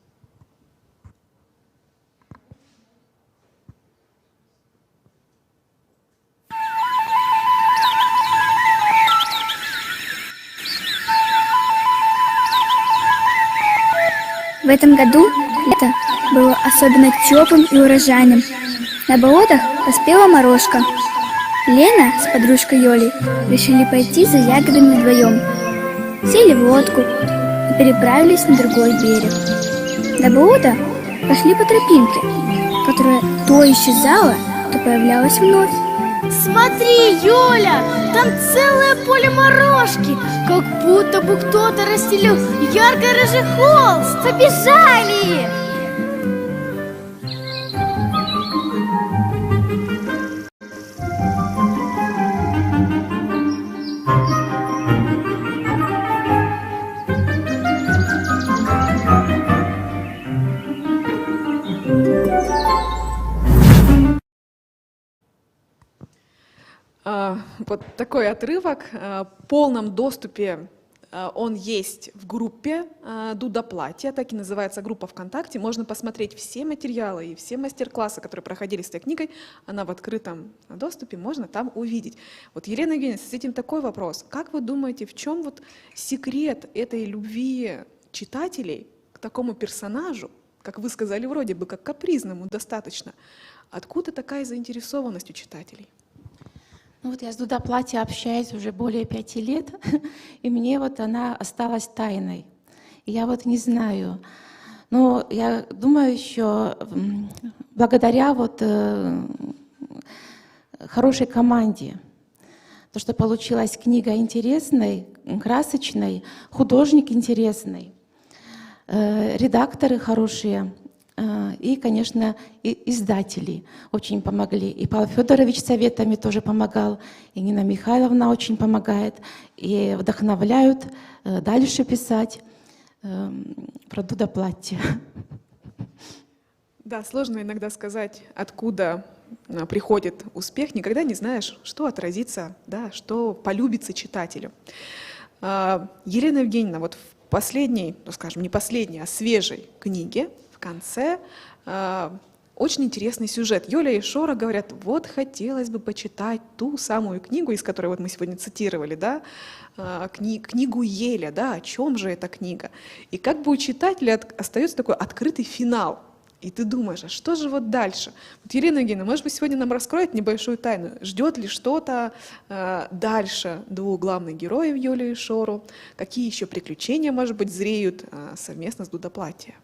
В этом году лето было особенно теплым и урожайным. На болотах поспела морозка. Лена с подружкой Ёлей решили пойти за ягодами вдвоем. Сели в лодку и переправились на другой берег. До болота пошли по тропинке, которая то исчезала, то появлялась вновь. Смотри, Юля, там целое поле морожки, как будто бы кто-то расстелил ярко-рыжий холст. Побежали! Вот такой отрывок. В полном доступе он есть в группе «Дуда платья», так и называется группа ВКонтакте. Можно посмотреть все материалы и все мастер-классы, которые проходили с этой книгой. Она в открытом доступе, можно там увидеть. Вот, Елена Евгеньевна, с этим такой вопрос. Как вы думаете, в чем вот секрет этой любви читателей к такому персонажу, как вы сказали, вроде бы как капризному достаточно? Откуда такая заинтересованность у читателей? Ну вот я с Дуда платья общаюсь уже более 5 лет, и мне вот она осталась тайной. И я вот не знаю. Но я думаю еще, благодаря вот хорошей команде, то, что получилась книга интересной, красочной, художник интересный, редакторы хорошие, и, конечно, и издатели очень помогли. И Павел Федорович советами тоже помогал, и Нина Михайловна очень помогает, и вдохновляют дальше писать про Дуда платье. Да, сложно иногда сказать, откуда приходит успех. Никогда не знаешь, что отразится, да, что полюбится читателю. Елена Евгеньевна, вот в последней, ну скажем, не последней, а свежей книге в конце очень интересный сюжет. Юля и Шора говорят, вот хотелось бы почитать ту самую книгу, из которой вот мы сегодня цитировали, да, книгу Еля, да, о чем же эта книга. И как бы у читателя остается такой открытый финал. И ты думаешь, а что же вот дальше? Вот, Елена Евгеньевна, может быть, сегодня нам раскроет небольшую тайну. Ждет ли что-то дальше двух главных героев, Юлю и Шору? Какие еще приключения, может быть, зреют совместно с Дуда платья?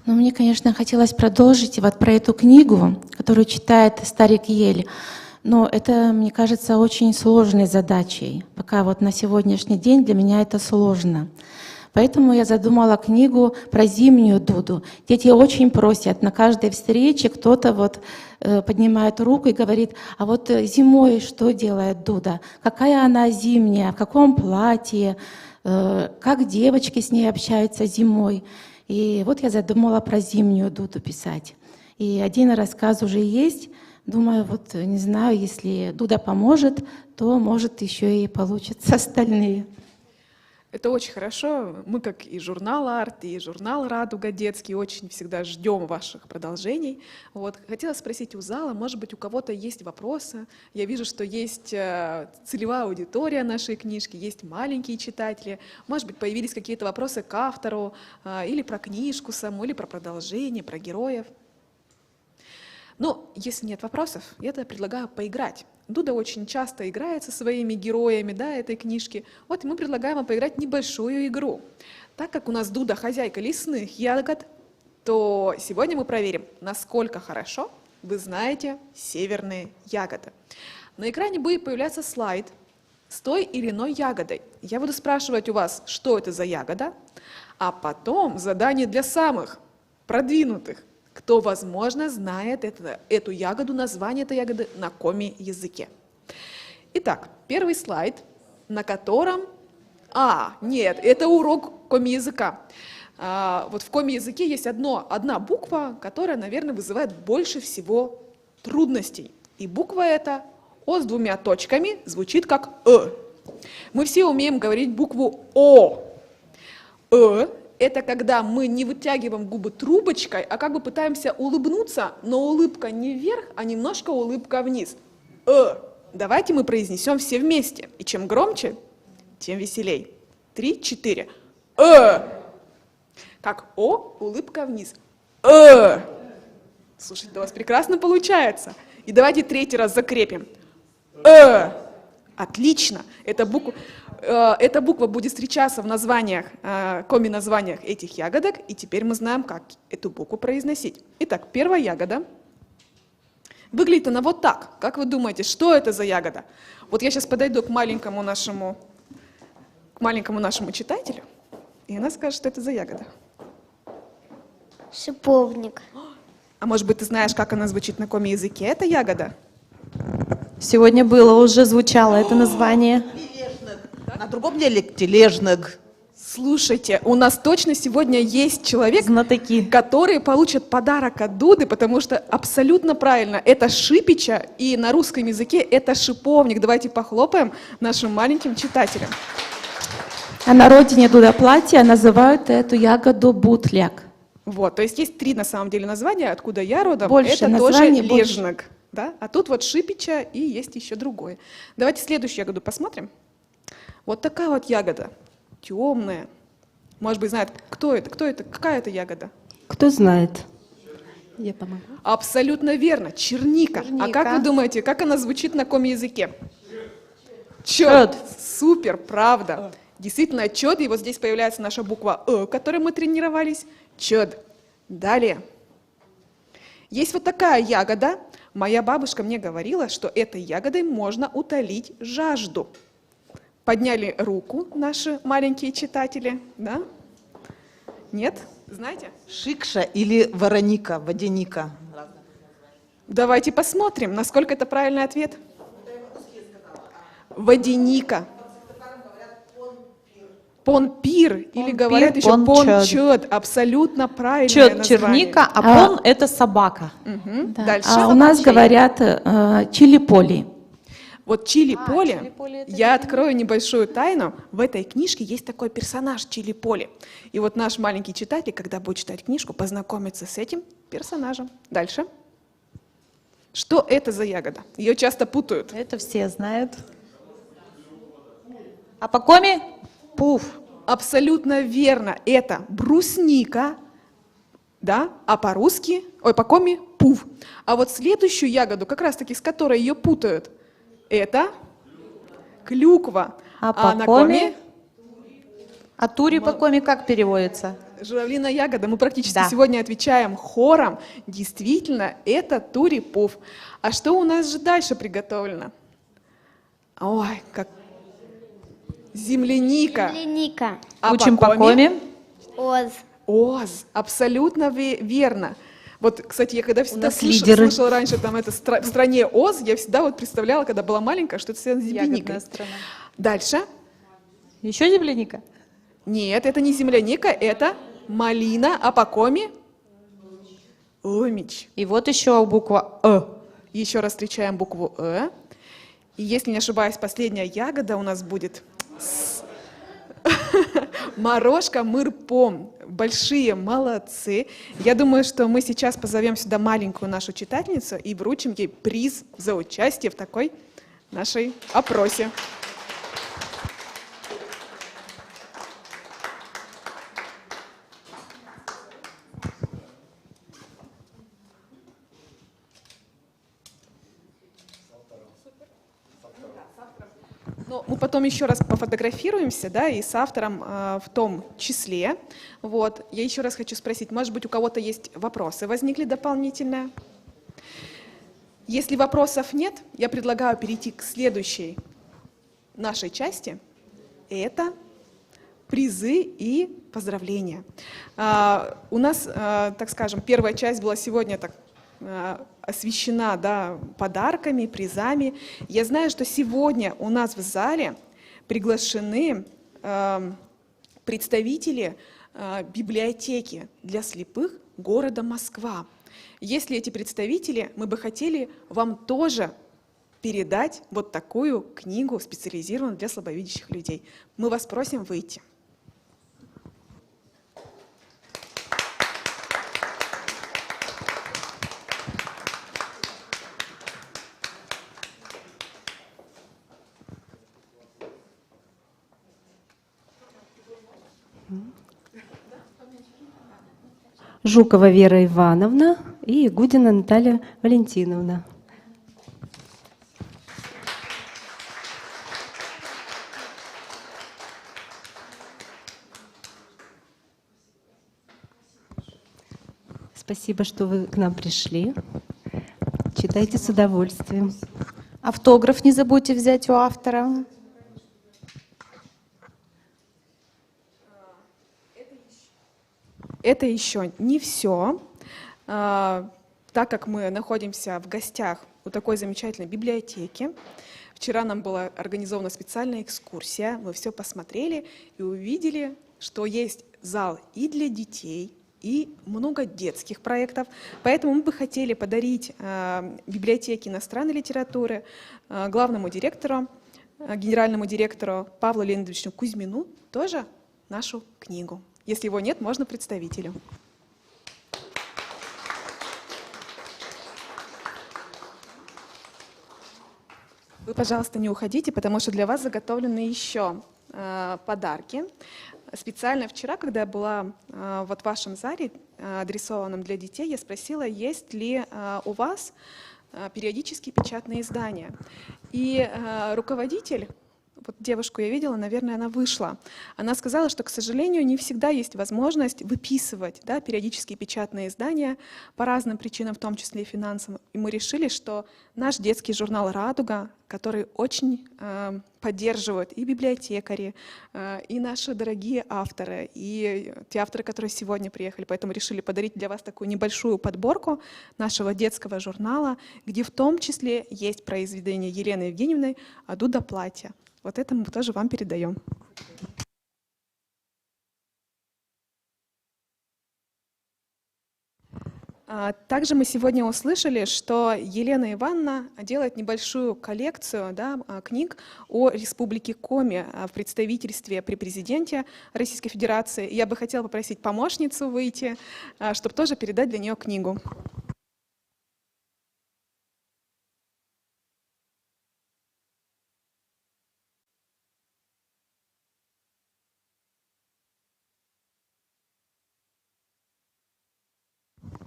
Ну, мне, конечно, хотелось продолжить вот про эту книгу, которую читает старик Ель. Но это, мне кажется, очень сложной задачей. Пока вот на сегодняшний день для меня это сложно. Поэтому я задумала книгу про зимнюю Дуду. Дети очень просят, на каждой встрече кто-то вот поднимает руку и говорит, а вот зимой что делает Дуда? Какая она зимняя, в каком платье, как девочки с ней общаются зимой? И вот я задумала про зимнюю Дуду писать. И один рассказ уже есть. Думаю, вот не знаю, если Дуда поможет, то может еще и получится остальные. Это очень хорошо. Мы, как и журнал «Арт», и журнал «Радуга» детский, очень всегда ждем ваших продолжений. Вот. Хотела спросить у зала, может быть, у кого-то есть вопросы? Я вижу, что есть целевая аудитория нашей книжки, есть маленькие читатели. Может быть, появились какие-то вопросы к автору, или про книжку саму, или про продолжение, про героев. Но если нет вопросов, я тогда предлагаю поиграть. Дуда очень часто играет со своими героями, да, этой книжки. Вот мы предлагаем вам поиграть небольшую игру. Так как у нас Дуда хозяйка лесных ягод, то сегодня мы проверим, насколько хорошо вы знаете северные ягоды. На экране будет появляться слайд с той или иной ягодой. Я буду спрашивать у вас, что это за ягода, а потом задание для самых продвинутых, кто, возможно, знает эту ягоду, название этой ягоды на коми-языке. Итак, первый слайд, на котором... Нет, это урок коми-языка. Вот в коми-языке есть одна буква, которая, наверное, вызывает больше всего трудностей. И буква эта О с двумя точками звучит как «э». Мы все умеем говорить букву О. «Э» — это когда мы не вытягиваем губы трубочкой, а как бы пытаемся улыбнуться, но улыбка не вверх, а немножко улыбка вниз. Давайте мы произнесем все вместе. И чем громче, тем веселей. 3, 4. Как О, улыбка вниз. Слушайте, у вас прекрасно получается. И давайте третий раз закрепим. Отлично. Эта буква будет встречаться в названиях, коми-названиях этих ягодок, и теперь мы знаем, как эту букву произносить. Итак, первая ягода. Выглядит она вот так. Как вы думаете, что это за ягода? Вот я сейчас подойду к маленькому нашему читателю, и она скажет, что это за ягода. Шиповник. А может быть, ты знаешь, как она звучит на коми-языке, эта ягода? Сегодня уже звучало это название. На другом диалекте лежнак. Слушайте, у нас точно сегодня есть человек, который получит подарок от Дуды, потому что абсолютно правильно, это шипича, и на русском языке это шиповник. Давайте похлопаем нашим маленьким читателям. А на родине Дудоплатья называют эту ягоду бутляк. Вот, то есть есть 3 на самом деле названия, откуда я родом. Больше это тоже названий, лежнак. Да? А тут вот шипича и есть еще другое. Давайте следующую ягоду посмотрим. Вот такая вот ягода, темная. Может быть, знает, кто это, какая это ягода? Кто знает? Я помогу. Абсолютно верно, черника. А как вы думаете, как она звучит на коми-языке? Чёд. Супер, правда. Действительно, чёд, и вот здесь появляется наша буква «э», которой мы тренировались. Чёд. Далее. Есть вот такая ягода. Моя бабушка мне говорила, что этой ягодой можно утолить жажду. Подняли руку наши маленькие читатели, да? Нет? Знаете? Шикша или вороника, водяника. Давайте посмотрим, насколько это правильный ответ. Водяника. Понпир, или говорят еще пончёд. Абсолютно правильное Чёд, название. черника, а пон это собака. Да. Дальше. А у нас говорят чили-поли. Вот чили-поли, я открою небольшую тайну. В этой книжке есть такой персонаж чили-поли. И вот наш маленький читатель, когда будет читать книжку, познакомится с этим персонажем. Дальше. Что это за ягода? Ее часто путают. Это все знают. А по коми? Пуф. Абсолютно верно. Это брусника, да? А по-русски, по коми пуф. А вот следующую ягоду, как раз таки с которой ее путают, это клюква. А по на коми? А тури по коми как переводится? Журавлиная ягода. Мы практически сегодня отвечаем хором. Действительно, это тури-пуф. А что у нас же дальше приготовлено? Ой, как... Земляника. Земляника. А учим по коми? Оз. Оз. Абсолютно верно. Вот, кстати, я когда всегда слышала раньше там это в стране Оз, я всегда вот представляла, когда была маленькая, что это связано с земляникой. Дальше. Еще земляника? Нет, это не земляника, это малина, а по коми? Омич. И вот еще буква «э». Еще раз встречаем букву «э». И если не ошибаюсь, последняя ягода у нас будет Морошка, Мырпом. Большие молодцы. Я думаю, что мы сейчас позовем сюда маленькую нашу читательницу и вручим ей приз за участие в такой нашей опросе. Но мы потом еще раз пофотографируемся, да, и с автором в том числе. Вот. Я еще раз хочу спросить, может быть, у кого-то есть вопросы возникли дополнительные? Если вопросов нет, я предлагаю перейти к следующей нашей части. Это призы и поздравления. У нас, так скажем, первая часть была сегодня так освещена, да, подарками, призами. Я знаю, что сегодня у нас в зале приглашены представители библиотеки для слепых города Москва. Если эти представители, мы бы хотели вам тоже передать вот такую книгу, специализированную для слабовидящих людей. Мы вас просим выйти. Жукова Вера Ивановна и Гудина Наталья Валентиновна. Спасибо, что вы к нам пришли. Читайте с удовольствием. Автограф не забудьте взять у автора. Это еще не все. Так как мы находимся в гостях у такой замечательной библиотеки, вчера нам была организована специальная экскурсия, мы все посмотрели и увидели, что есть зал и для детей, и много детских проектов. Поэтому мы бы хотели подарить библиотеке иностранной литературы главному директору, генеральному директору Павлу Леонидовичу Кузьмину тоже нашу книгу. Если его нет, можно представителю. Вы, пожалуйста, не уходите, потому что для вас заготовлены еще подарки. Специально вчера, когда я была вот в вашем зале, адресованном для детей, я спросила, есть ли у вас периодические печатные издания. И руководитель, вот девушку я видела, наверное, она вышла. Она сказала, что, к сожалению, не всегда есть возможность выписывать, да, периодические печатные издания по разным причинам, в том числе и финансовым. И мы решили, что наш детский журнал «Радуга», который очень поддерживают и библиотекари, и наши дорогие авторы, и те авторы, которые сегодня приехали. Поэтому решили подарить для вас такую небольшую подборку нашего детского журнала, где в том числе есть произведение Елены Евгеньевны «Аду до платья». Вот это мы тоже вам передаем. Также мы сегодня услышали, что Елена Ивановна делает небольшую коллекцию, да, книг о Республике Коми в представительстве при президенте Российской Федерации. Я бы хотела попросить помощницу выйти, чтобы тоже передать для нее книгу.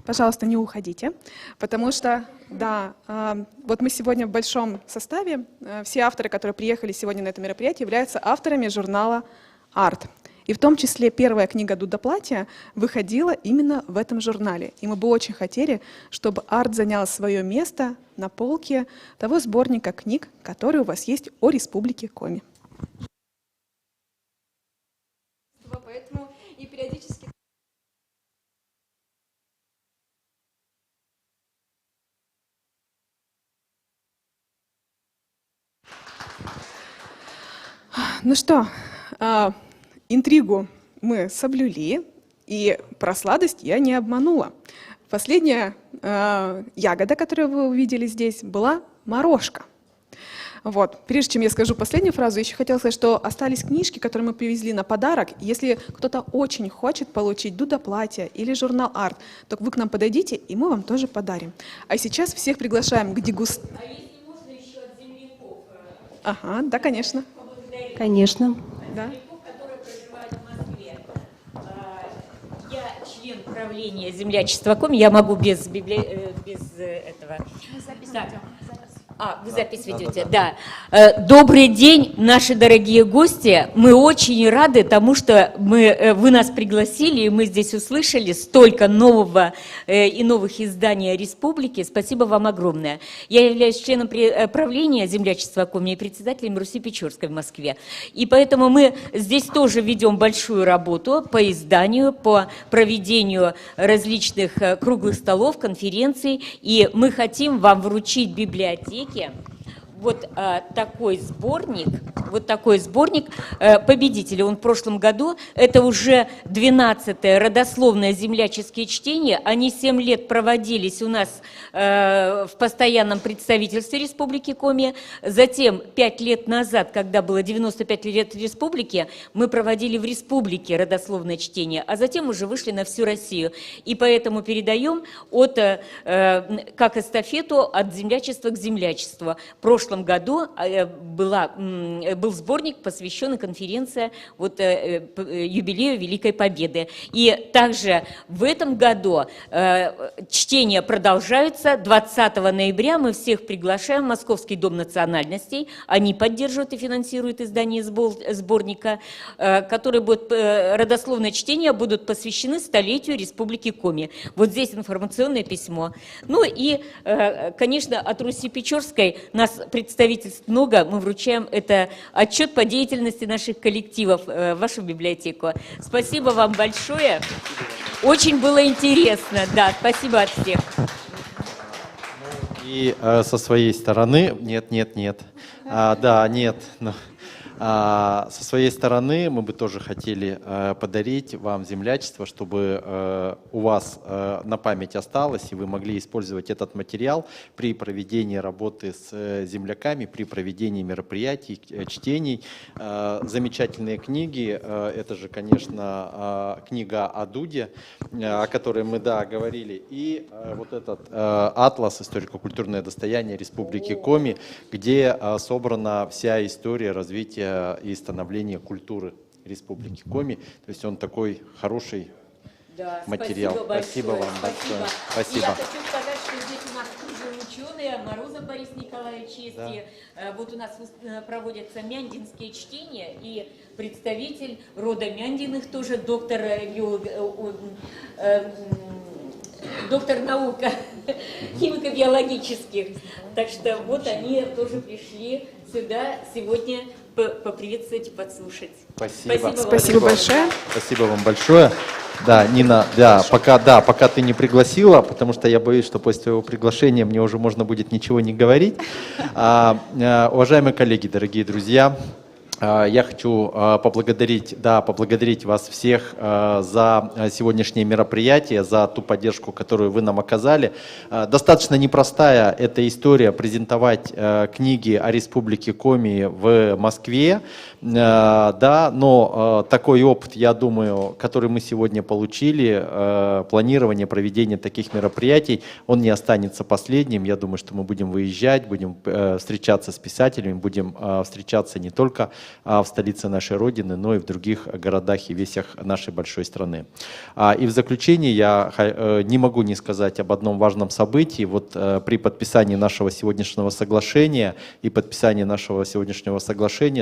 Пожалуйста, не уходите, потому что, да, вот мы сегодня в большом составе, все авторы, которые приехали сегодня на это мероприятие, являются авторами журнала «Арт». И в том числе первая книга «Дуда платья» выходила именно в этом журнале. И мы бы очень хотели, чтобы «Арт» занял свое место на полке того сборника книг, который у вас есть о Республике Коми. Поэтому и периодически... Ну что, интригу мы соблюли, и про сладость я не обманула. Последняя ягода, которую вы увидели здесь, была морошка. Вот. Прежде чем я скажу последнюю фразу, еще хотела сказать, что остались книжки, которые мы привезли на подарок. Если кто-то очень хочет получить Дуда-платье или журнал «Арт», то вы к нам подойдите, и мы вам тоже подарим. А сейчас всех приглашаем к дегустации. А если можно еще от земляков? Ага, да, конечно. Конечно. Да. Я член правления землячества КОМИ, я могу без этого. Вы запись ведете, да. Добрый день, наши дорогие гости. Мы очень рады тому, что вы нас пригласили, и мы здесь услышали столько нового и новых изданий о республике. Спасибо вам огромное. Я являюсь членом правления землячества КОМИ и председателем Руси Печорской в Москве. И поэтому мы здесь тоже ведем большую работу по изданию, по проведению различных круглых столов, конференций. И мы хотим вам вручить библиотеки вот такой сборник победителя. Он в прошлом году, это уже 12-е родословное земляческие чтения. Они 7 лет проводились у нас в постоянном представительстве Республики Коми. Затем 5 лет назад, когда было 95 лет республики, мы проводили в республике родословное чтение, а затем уже вышли на всю Россию. И поэтому передаем как эстафету от землячества к землячеству. В прошлом году был сборник, посвященный конференции юбилею Великой Победы. И также в этом году чтения продолжаются. 20 ноября мы всех приглашаем в Московский дом национальностей. Они поддерживают и финансируют издание сборника, который будет, родословные чтения будут посвящены столетию Республики Коми. Вот здесь информационное письмо. Ну и, конечно, от Руси Печорской нас представительств много. Мы вручаем это отчет по деятельности наших коллективов в вашу библиотеку. Спасибо вам большое. Очень было интересно. Да, спасибо от всех. И со своей стороны, со своей стороны мы бы тоже хотели подарить вам землячество, чтобы у вас на память осталось, и вы могли использовать этот материал при проведении работы с земляками, при проведении мероприятий, чтений. Замечательные книги, это же, конечно, книга о Дуде, о которой мы, говорили, и вот этот атлас «Историко-культурное достояние Республики Коми», где собрана вся история развития и становления культуры Республики Коми. То есть он такой хороший материал. Спасибо вам большое. Спасибо. И я хочу сказать, что здесь у нас тоже ученые, Морозов Борис Николаевич есть. Да. И, вот у нас проводятся мяндинские чтения, и представитель рода Мяндиных тоже доктор наук химико-биологических. Так что вот они тоже пришли сюда сегодня поприветствовать и подслушать. Спасибо большое. Спасибо вам большое. Да, Нина, пока ты не пригласила, потому что я боюсь, что после твоего приглашения мне уже можно будет ничего не говорить. Уважаемые коллеги, дорогие друзья, я хочу поблагодарить вас всех за сегодняшнее мероприятие, за ту поддержку, которую вы нам оказали. Достаточно непростая эта история презентовать книги о Республике Коми в Москве, но такой опыт, я думаю, который мы сегодня получили, планирование, проведение таких мероприятий, он не останется последним. Я думаю, что мы будем выезжать, будем встречаться с писателями, будем встречаться не только в столице нашей Родины, но и в других городах и весях нашей большой страны. И в заключение я не могу не сказать об одном важном событии. Вот при подписании нашего сегодняшнего соглашения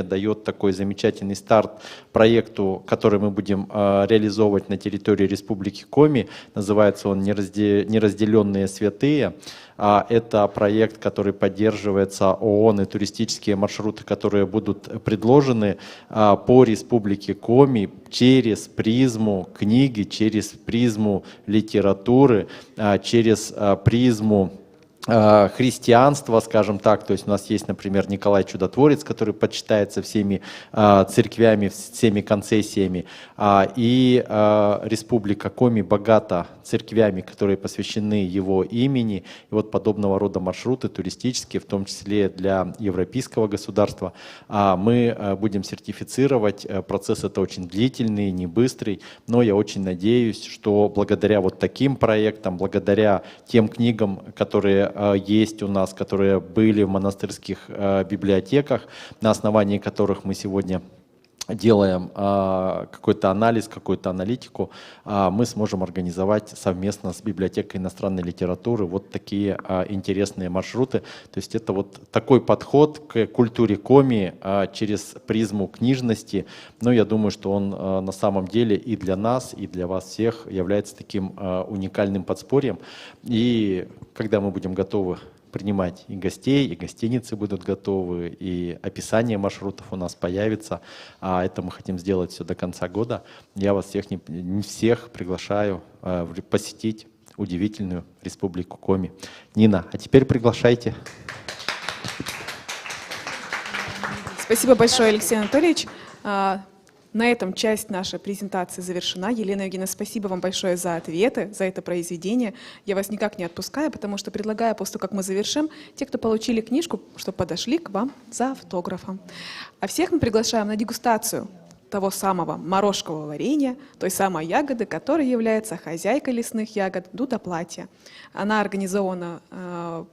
дает такой замечательный старт проекту, который мы будем реализовывать на территории Республики Коми. Называется он «Неразделенные святые». Это проект, который поддерживается ООН, и туристические маршруты, которые будут предложены по Республике Коми через призму книги, через призму литературы, через призму христианства, скажем так, то есть у нас есть, например, Николай Чудотворец, который почитается всеми церквями, всеми концессиями, и Республика Коми богата церквями, которые посвящены его имени, и вот подобного рода маршруты туристические, в том числе для европейского государства, мы будем сертифицировать. Процесс это очень длительный, не быстрый, но я очень надеюсь, что благодаря вот таким проектам, благодаря тем книгам, которые есть у нас, которые были в монастырских библиотеках, на основании которых мы сегодня делаем какой-то анализ, какую-то аналитику, мы сможем организовать совместно с библиотекой иностранной литературы вот такие интересные маршруты. То есть это вот такой подход к культуре Коми через призму книжности. Но я думаю, что он на самом деле и для нас, и для вас всех является таким уникальным подспорьем. И когда мы будем готовы принимать и гостей, и гостиницы будут готовы, и описание маршрутов у нас появится. А это мы хотим сделать все до конца года. Я вас всех, не всех приглашаю посетить удивительную Республику Коми. Нина, а теперь приглашайте. Спасибо большое, Алексей Анатольевич. На этом часть нашей презентации завершена. Елена Евгеньевна, спасибо вам большое за ответы, за это произведение. Я вас никак не отпускаю, потому что предлагаю, после того, как мы завершим, те, кто получили книжку, чтобы подошли к вам за автографом. А всех мы приглашаем на дегустацию того самого морожкового варенья, той самой ягоды, которая является хозяйкой лесных ягод Дудоплатья. Она организована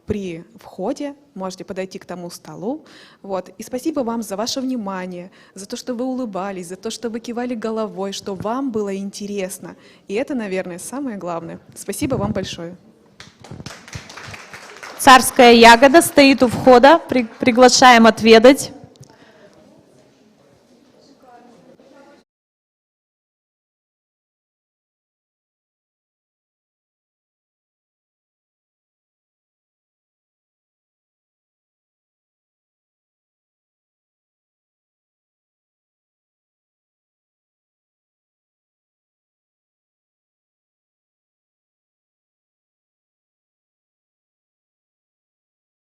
при входе, можете подойти к тому столу. Вот. И спасибо вам за ваше внимание, за то, что вы улыбались, за то, что вы кивали головой, что вам было интересно. И это, наверное, самое главное. Спасибо вам большое. Царская ягода стоит у входа, приглашаем отведать.